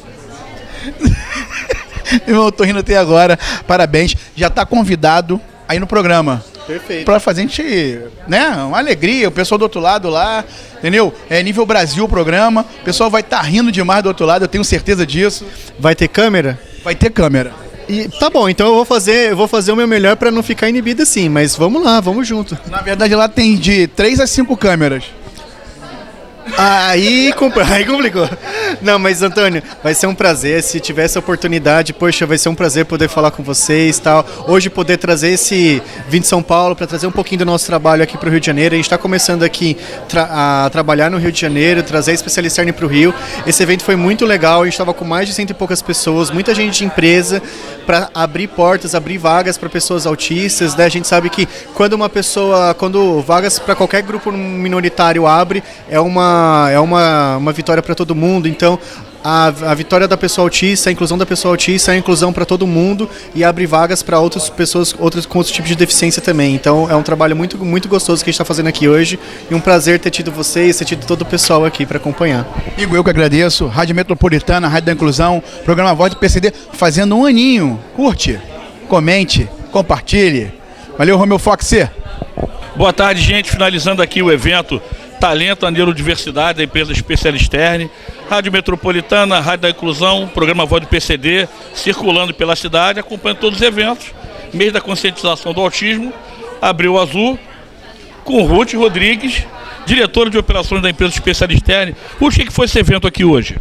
Eu tô rindo até agora, parabéns. Já tá convidado aí no programa. Perfeito. Pra fazer a gente, né, uma alegria, o pessoal do outro lado lá, entendeu? É nível Brasil o programa, o pessoal vai estar rindo demais do outro lado, eu tenho certeza disso. Vai ter câmera? Vai ter câmera. E tá bom, então eu vou fazer o meu melhor pra não ficar inibido assim, mas vamos lá, vamos junto. Na verdade lá tem de 3 a 5 câmeras. Aí complicou. Não, mas Antônio, vai ser um prazer. Se tiver essa oportunidade, poxa, vai ser um prazer poder falar com vocês, tal. Hoje poder trazer vim de São Paulo para trazer um pouquinho do nosso trabalho aqui para o Rio de Janeiro. A gente está começando aqui a trabalhar no Rio de Janeiro, trazer a especialista externa para o Rio. Esse evento foi muito legal. A gente estava com mais de 100 e poucas pessoas, muita gente de empresa para abrir portas, abrir vagas para pessoas autistas, né? A gente sabe que quando vagas para qualquer grupo minoritário abre, é uma vitória para todo mundo. Então, a vitória da pessoa autista, a inclusão da pessoa autista, a inclusão para todo mundo e abre vagas para outras pessoas com outros tipos de deficiência também. Então é um trabalho muito, muito gostoso que a gente está fazendo aqui hoje e um prazer ter tido vocês, ter tido todo o pessoal aqui para acompanhar. Igor, eu que agradeço. Rádio Metropolitana, Rádio da Inclusão, programa Voz do PCD, fazendo um aninho. Curte, comente, compartilhe. Valeu, Romeu Fox. Boa tarde, gente. Finalizando aqui o evento Talento, a Neurodiversidade, da empresa Specialisterne. Rádio Metropolitana, Rádio da Inclusão, programa Voz do PCD, circulando pela cidade, acompanhando todos os eventos. Mês da conscientização do autismo, Abril Azul, com Ruth Rodrigues, diretora de operações da empresa Specialisterne. Ruth, o que foi esse evento aqui hoje?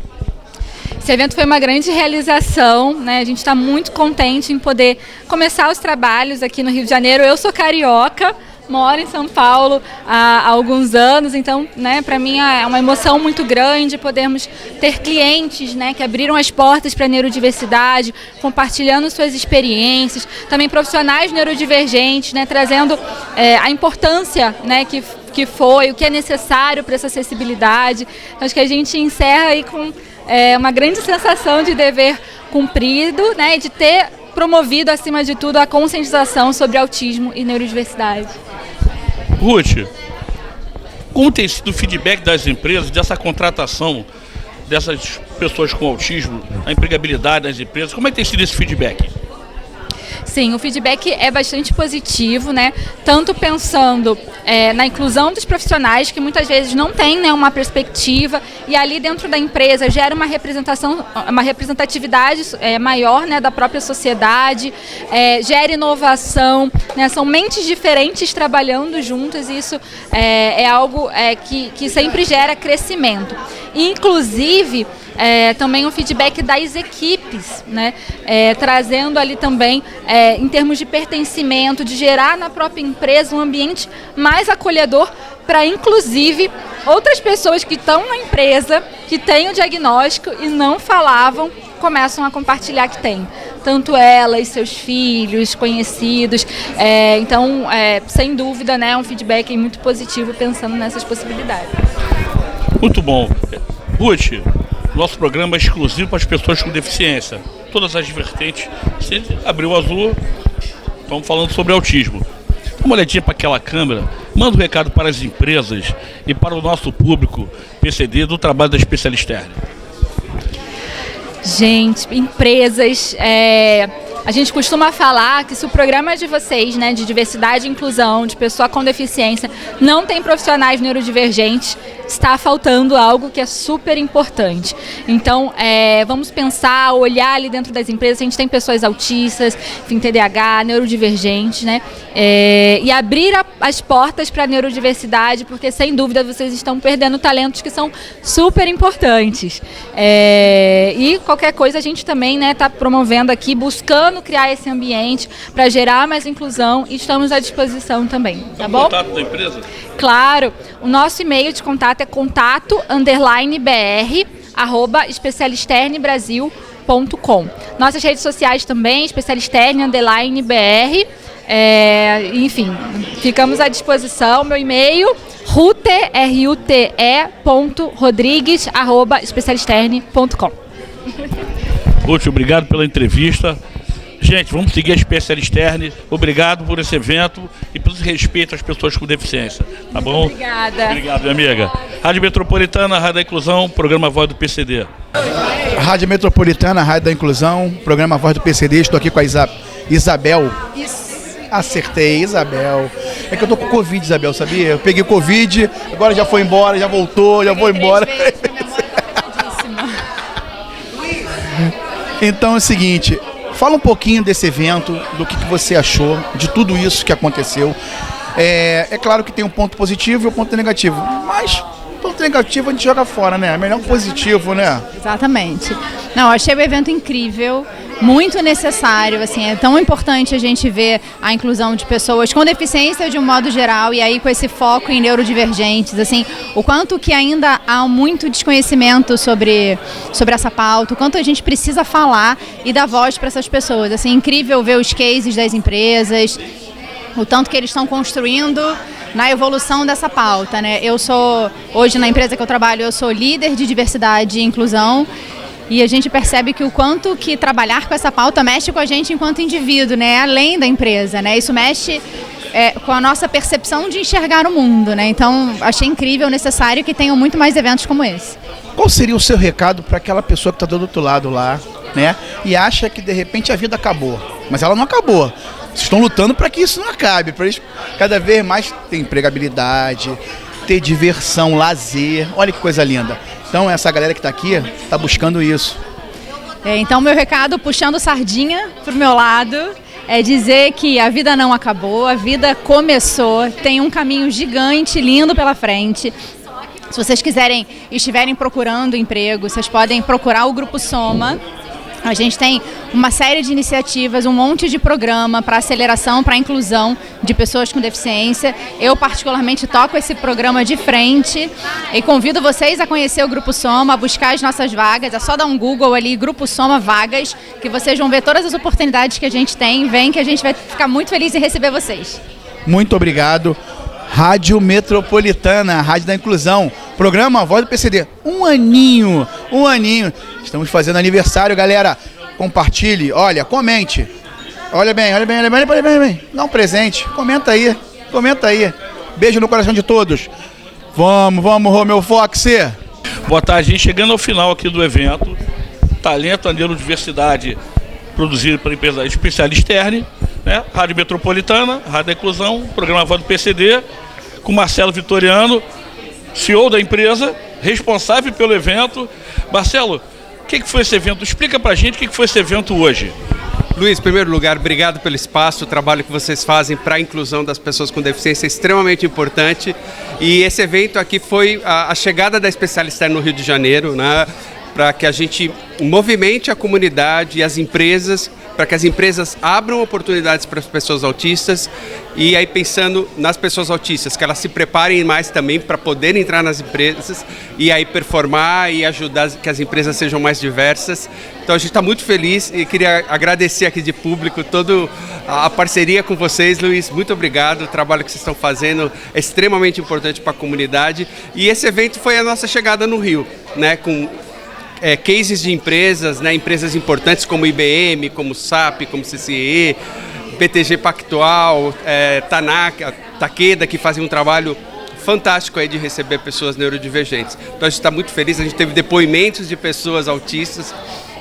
Esse evento foi uma grande realização, né? A gente está muito contente em poder começar os trabalhos aqui no Rio de Janeiro. Eu sou carioca, moro em São Paulo há alguns anos, então, né, para mim é uma emoção muito grande podermos ter clientes, né, que abriram as portas para a neurodiversidade, compartilhando suas experiências, também profissionais neurodivergentes, né, trazendo a importância, né, que foi, o que é necessário para essa acessibilidade. Então, acho que a gente encerra aí com uma grande sensação de dever cumprido, né, e de ter promovido, acima de tudo, a conscientização sobre autismo e neurodiversidade. Ruth, como tem sido o feedback das empresas dessa contratação dessas pessoas com autismo, a empregabilidade das empresas, como é que tem sido esse feedback? Sim, o feedback é bastante positivo, né? Tanto pensando na inclusão dos profissionais, que muitas vezes não tem, né, uma perspectiva, e ali dentro da empresa gera uma representatividade maior, né, da própria sociedade, gera inovação, né? São mentes diferentes trabalhando juntas, e isso é algo que sempre gera crescimento. Inclusive, também o feedback das equipes, né? Trazendo ali também, em termos de pertencimento, de gerar na própria empresa um ambiente mais acolhedor para, inclusive, outras pessoas que estão na empresa, que têm o diagnóstico e não falavam, começam a compartilhar que tem. Tanto elas, seus filhos, conhecidos. Então, sem dúvida, né, um feedback muito positivo pensando nessas possibilidades. Muito bom. Ruth, nosso programa é exclusivo para as pessoas com deficiência. Todas as vertentes. Você abriu o azul, estamos falando sobre autismo. Dá uma olhadinha para aquela câmera, manda um recado para as empresas e para o nosso público PCD do trabalho da Specialisterne. Gente, empresas, a gente costuma falar que se o programa de vocês, né, de diversidade e inclusão, de pessoa com deficiência, não tem profissionais neurodivergentes, está faltando algo que é super importante. Então, vamos pensar, olhar ali dentro das empresas, a gente tem pessoas autistas, enfim, TDAH, neurodivergentes, né? E abrir as portas para a neurodiversidade, porque sem dúvida vocês estão perdendo talentos que são super importantes. E qualquer coisa a gente também, né, está promovendo aqui, buscando criar esse ambiente para gerar mais inclusão, e estamos à disposição também, tá bom? Contato da empresa? Claro, o nosso e-mail de contato é contato_br@specialisternebrasil.com. Nossas redes sociais também, Specialisterne_br. Enfim, ficamos à disposição. Meu e-mail, rute.rodrigues@specialisterne.com. Ruth, obrigado pela entrevista. Gente, vamos seguir a Specialisterne. Obrigado por esse evento e pelo respeito às pessoas com deficiência. Tá bom? Obrigada. Obrigado, minha amiga. Rádio Metropolitana, Rádio da Inclusão, programa Voz do PCD. Rádio Metropolitana, Rádio da Inclusão, programa Voz do PCD. Estou aqui com a Isabel. Acertei, Isabel. É que eu tô com Covid, Isabel, sabia? Eu peguei Covid, agora já foi embora, já voltou, já vou embora. Então é o seguinte, fala um pouquinho desse evento, do que você achou, de tudo isso que aconteceu. É claro que tem um ponto positivo e um ponto negativo, mas ponto negativo a gente joga fora, né? É melhor um positivo, né? Exatamente. Não, eu achei o evento incrível, muito necessário, assim, é tão importante a gente ver a inclusão de pessoas com deficiência de um modo geral, e aí com esse foco em neurodivergentes, assim, o quanto que ainda há muito desconhecimento sobre essa pauta, o quanto a gente precisa falar e dar voz para essas pessoas, assim, incrível ver os cases das empresas, o tanto que eles estão construindo na evolução dessa pauta, né? Eu sou, hoje na empresa que eu trabalho, eu sou líder de diversidade e inclusão, e a gente percebe que o quanto que trabalhar com essa pauta mexe com a gente enquanto indivíduo, né? Além da empresa, né? Isso mexe com a nossa percepção de enxergar o mundo, né? Então, achei incrível, necessário que tenham muito mais eventos como esse. Qual seria o seu recado para aquela pessoa que está do outro lado lá, né? E acha que de repente a vida acabou, mas ela não acabou. Vocês estão lutando para que isso não acabe, para eles cada vez mais ter empregabilidade, ter diversão, lazer. Olha que coisa linda. Então essa galera que está aqui está buscando isso. Então meu recado, puxando sardinha pro meu lado, é dizer que a vida não acabou, a vida começou, tem um caminho gigante, lindo pela frente. Se vocês quiserem e estiverem procurando emprego, vocês podem procurar o Grupo Soma. A gente tem uma série de iniciativas, um monte de programa para aceleração, para inclusão de pessoas com deficiência. Eu particularmente toco esse programa de frente e convido vocês a conhecer o Grupo Soma, a buscar as nossas vagas. É só dar um Google ali, Grupo Soma Vagas, que vocês vão ver todas as oportunidades que a gente tem. Vem que a gente vai ficar muito feliz em receber vocês. Muito obrigado. Rádio Metropolitana, Rádio da Inclusão, programa Voz do PCD. Um aninho. Estamos fazendo aniversário, galera. Compartilhe, olha, comente. Olha bem. Dá um presente, comenta aí. Beijo no coração de todos. Vamos, Romeu Fox. Boa tarde, chegando ao final aqui do evento. Talento, a Neurodiversidade, produzido pela empresa Especialista Externe, né? Rádio Metropolitana, Rádio da Inclusão, programa Voz do PCD, com Marcelo Vitoriano, CEO da empresa, responsável pelo evento. Marcelo, o que foi esse evento? Explica pra gente o que foi esse evento hoje. Luiz, em primeiro lugar, obrigado pelo espaço, o trabalho que vocês fazem para a inclusão das pessoas com deficiência é extremamente importante. E esse evento aqui foi a chegada da Especialista no Rio de Janeiro, né? Para que a gente movimente a comunidade e as empresas, para que as empresas abram oportunidades para as pessoas autistas, e aí pensando nas pessoas autistas, que elas se preparem mais também para poder entrar nas empresas e aí performar e ajudar que as empresas sejam mais diversas. Então a gente está muito feliz e queria agradecer aqui de público toda a parceria com vocês, Luiz. Muito obrigado, o trabalho que vocês estão fazendo é extremamente importante para a comunidade. E esse evento foi a nossa chegada no Rio, né, com cases de empresas, né, empresas importantes como IBM, como SAP, como CCE, BTG Pactual, Tanaka, Takeda, que fazem um trabalho fantástico aí de receber pessoas neurodivergentes. Então a gente está muito feliz, a gente teve depoimentos de pessoas autistas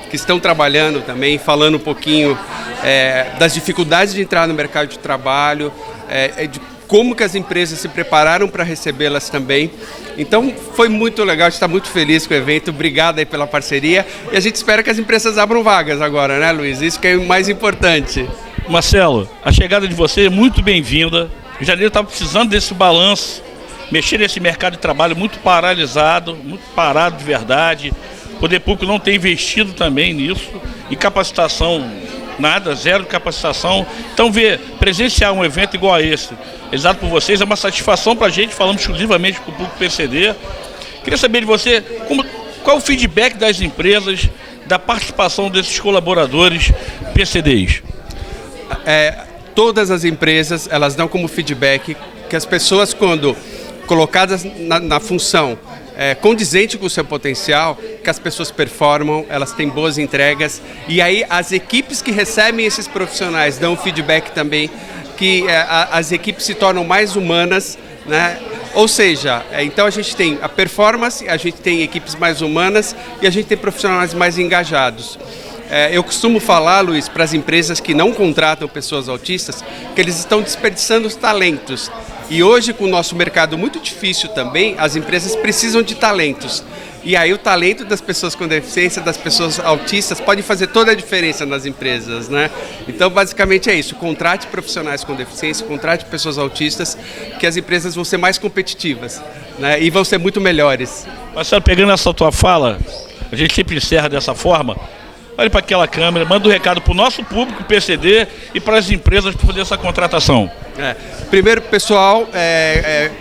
que estão trabalhando também, falando um pouquinho das dificuldades de entrar no mercado de trabalho, de como que as empresas se prepararam para recebê-las também. Então foi muito legal, a gente está muito feliz com o evento, obrigado aí pela parceria e a gente espera que as empresas abram vagas agora, né, Luiz? Isso que é o mais importante. Marcelo, a chegada de você é muito bem-vinda. O Janeiro estava precisando desse balanço, mexer nesse mercado de trabalho muito paralisado, muito parado de verdade. O poder público não tem investido também nisso, em capacitação, nada, zero capacitação. Então presenciar um evento igual a esse, exato por vocês, é uma satisfação para a gente, falando exclusivamente com o público PCD. Queria saber de você, qual o feedback das empresas, da participação desses colaboradores PCDs? Todas as empresas, elas dão como feedback que as pessoas, quando colocadas na função condizente com o seu potencial, que as pessoas performam, elas têm boas entregas, e aí as equipes que recebem esses profissionais dão feedback também, que as equipes se tornam mais humanas, né? Ou seja, então a gente tem a performance, a gente tem equipes mais humanas e a gente tem profissionais mais engajados. Eu costumo falar, Luiz, para as empresas que não contratam pessoas autistas, que eles estão desperdiçando os talentos. E hoje, com o nosso mercado muito difícil também, as empresas precisam de talentos. E aí o talento das pessoas com deficiência, das pessoas autistas, pode fazer toda a diferença nas empresas, né? Então, basicamente é isso. Contrate profissionais com deficiência, contrate pessoas autistas, que as empresas vão ser mais competitivas, né? E vão ser muito melhores. Marcelo, pegando essa tua fala, a gente sempre encerra dessa forma. Olhe para aquela câmera, manda um recado para o nosso público PCD e para as empresas para fazer essa contratação. Primeiro, pessoal,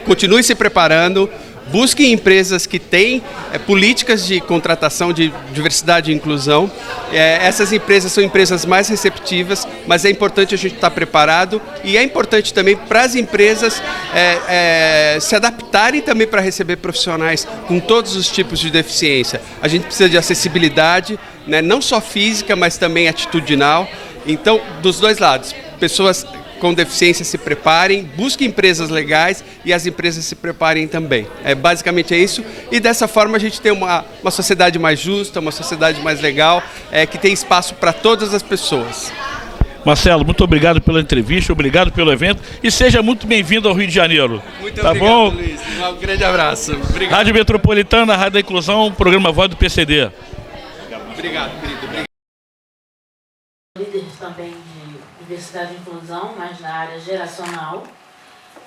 continue se preparando, busquem empresas que têm políticas de contratação de diversidade e inclusão. Essas empresas são empresas mais receptivas, mas é importante a gente estar preparado e é importante também para as empresas se adaptarem também para receber profissionais com todos os tipos de deficiência. A gente precisa de acessibilidade, né, não só física, mas também atitudinal. Então, dos dois lados, pessoas com deficiência se preparem, busquem empresas legais e as empresas se preparem também. Basicamente é isso. E dessa forma a gente tem uma sociedade mais justa, uma sociedade mais legal, que tem espaço para todas as pessoas. Marcelo, muito obrigado pela entrevista, obrigado pelo evento e seja muito bem-vindo ao Rio de Janeiro. Muito obrigado, Luiz. Um grande abraço. Obrigado. Rádio Metropolitana, Rádio da Inclusão, programa Voz do PCD. Obrigado, querido. Obrigado. Líder também de diversidade e inclusão, mas na área geracional.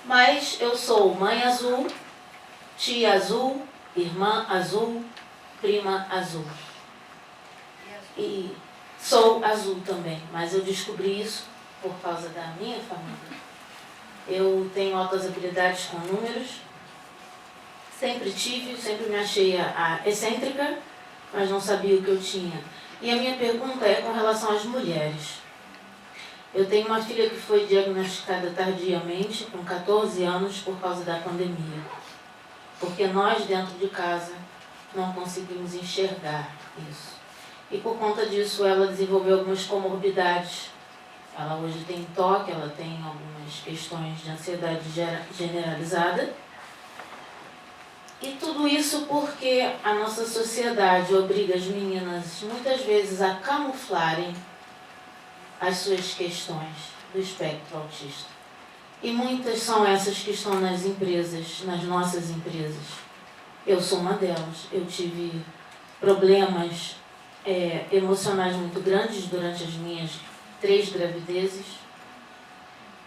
Mas eu sou mãe azul, tia azul, irmã azul, prima azul. E sou azul também, mas eu descobri isso por causa da minha família. Eu tenho altas habilidades com números, sempre tive, sempre me achei a excêntrica, mas não sabia o que eu tinha. E a minha pergunta é com relação às mulheres. Eu tenho uma filha que foi diagnosticada tardiamente, com 14 anos, por causa da pandemia. Porque nós, dentro de casa, não conseguimos enxergar isso. E por conta disso, ela desenvolveu algumas comorbidades. Ela hoje tem toque, ela tem algumas questões de ansiedade generalizada. E tudo isso porque a nossa sociedade obriga as meninas, muitas vezes, a camuflarem as suas questões do espectro autista. E muitas são essas que estão nas empresas, nas nossas empresas. Eu sou uma delas. Eu tive problemas emocionais muito grandes durante as minhas 3 gravidezes,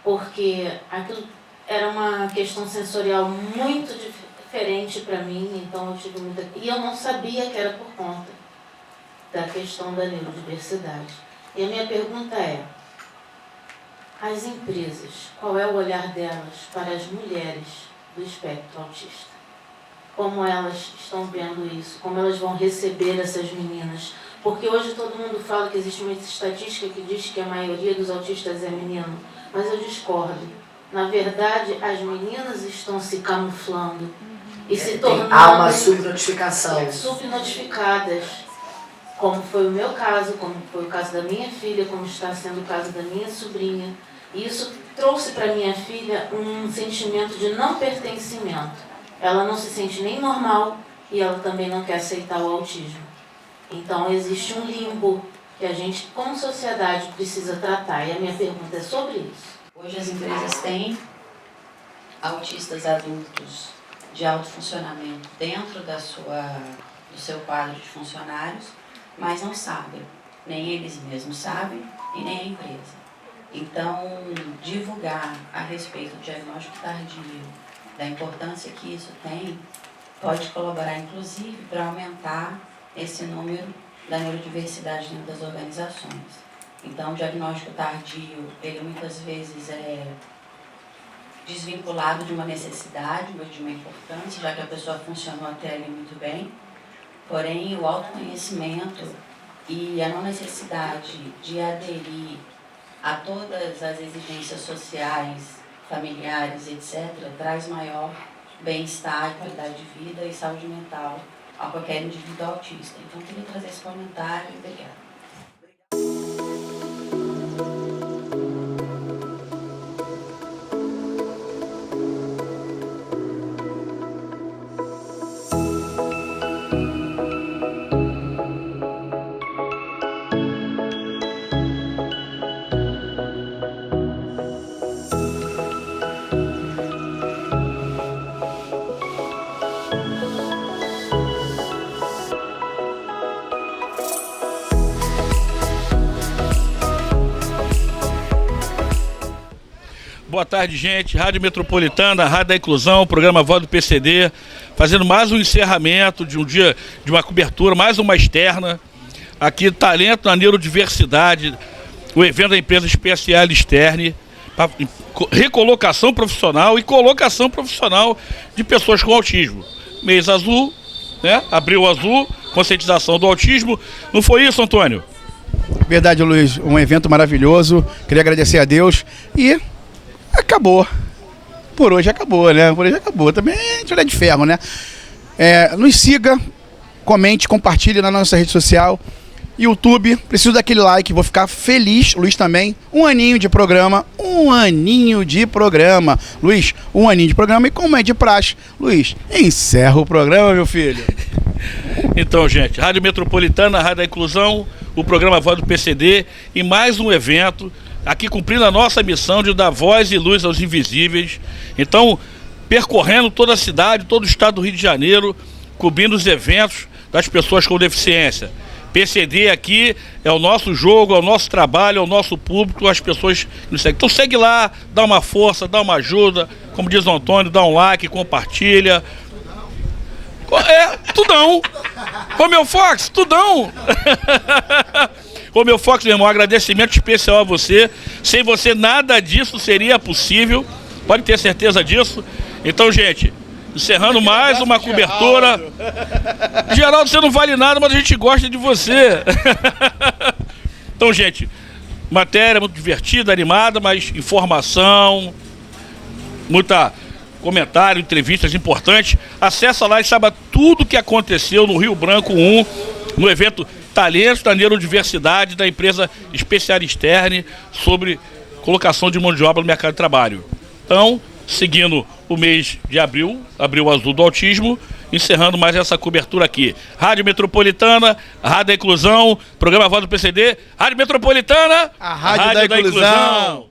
porque aquilo era uma questão sensorial muito diferente para mim, então eu tive muita... E eu não sabia que era por conta da questão da neurodiversidade. E a minha pergunta é, as empresas, qual é o olhar delas para as mulheres do espectro autista? Como elas estão vendo isso? Como elas vão receber essas meninas? Porque hoje todo mundo fala que existe uma estatística que diz que a maioria dos autistas é menino, mas eu discordo. Na verdade, as meninas estão se camuflando e se tornando... Há uma subnotificação. Subnotificadas. Como foi o meu caso, como foi o caso da minha filha, como está sendo o caso da minha sobrinha. E isso trouxe para minha filha um sentimento de não pertencimento. Ela não se sente nem normal e ela também não quer aceitar o autismo. Então existe um limbo que a gente, como sociedade, precisa tratar. E a minha pergunta é sobre isso. Hoje as empresas têm autistas adultos de alto funcionamento dentro do seu quadro de funcionários, mas não sabem, nem eles mesmos sabem e nem a empresa. Então, divulgar a respeito do diagnóstico tardio, da importância que isso tem, pode colaborar, inclusive, para aumentar esse número da neurodiversidade dentro das organizações. Então, o diagnóstico tardio, ele muitas vezes é desvinculado de uma necessidade, de uma importância, já que a pessoa funcionou até ali muito bem. Porém, o autoconhecimento e a não necessidade de aderir a todas as exigências sociais, familiares, etc., traz maior bem-estar, qualidade de vida e saúde mental a qualquer indivíduo autista. Então, eu queria trazer esse comentário e obrigada. Boa tarde, gente. Rádio Metropolitana, Rádio da Inclusão, programa Voz do PCD, fazendo mais um encerramento de um dia, de uma cobertura, mais uma externa. Aqui, Talento na Neurodiversidade, o evento da empresa especial externe, recolocação profissional e colocação profissional de pessoas com autismo. mês azul, né? Abril azul, conscientização do autismo. Não foi isso, Antônio? Verdade, Luiz. Um evento maravilhoso. Queria agradecer a Deus. E acabou. Por hoje acabou, né? Por hoje acabou. Também a gente olha de ferro, né? Nos siga, comente, compartilhe na nossa rede social. YouTube, preciso daquele like, vou ficar feliz. Luiz também, 1 aninho de programa, 1 aninho de programa. Luiz, 1 aninho de programa e como é de praxe, Luiz, encerra o programa, meu filho. Então, gente, Rádio Metropolitana, Rádio da Inclusão, o programa Voz do PCD e mais um evento, aqui cumprindo a nossa missão de dar voz e luz aos invisíveis. Então, percorrendo toda a cidade, todo o estado do Rio de Janeiro, cobrindo os eventos das pessoas com deficiência. PCD aqui é o nosso jogo, é o nosso trabalho, é o nosso público, as pessoas que nos seguem. Então segue lá, dá uma força, dá uma ajuda, como diz o Antônio, dá um like, compartilha. Tudão. Romeu Fox, tudão. Romeu Fox, meu irmão, agradecimento especial a você. Sem você nada disso seria possível, pode ter certeza disso. Então, gente, encerrando mais uma cobertura. Geraldo, você não vale nada, mas a gente gosta de você. Então, gente, matéria muito divertida, animada, mas informação, muita comentário, entrevistas importantes. Acessa lá e saiba tudo o que aconteceu no Rio Branco 1, no evento Talentos da Neurodiversidade da empresa Specialisterne, sobre colocação de mão de obra no mercado de trabalho. Então, seguindo o mês de abril, abril azul do autismo, encerrando mais essa cobertura aqui. Rádio Metropolitana, Rádio da Inclusão, programa Voz do PCD, Rádio Metropolitana, a Rádio da Inclusão.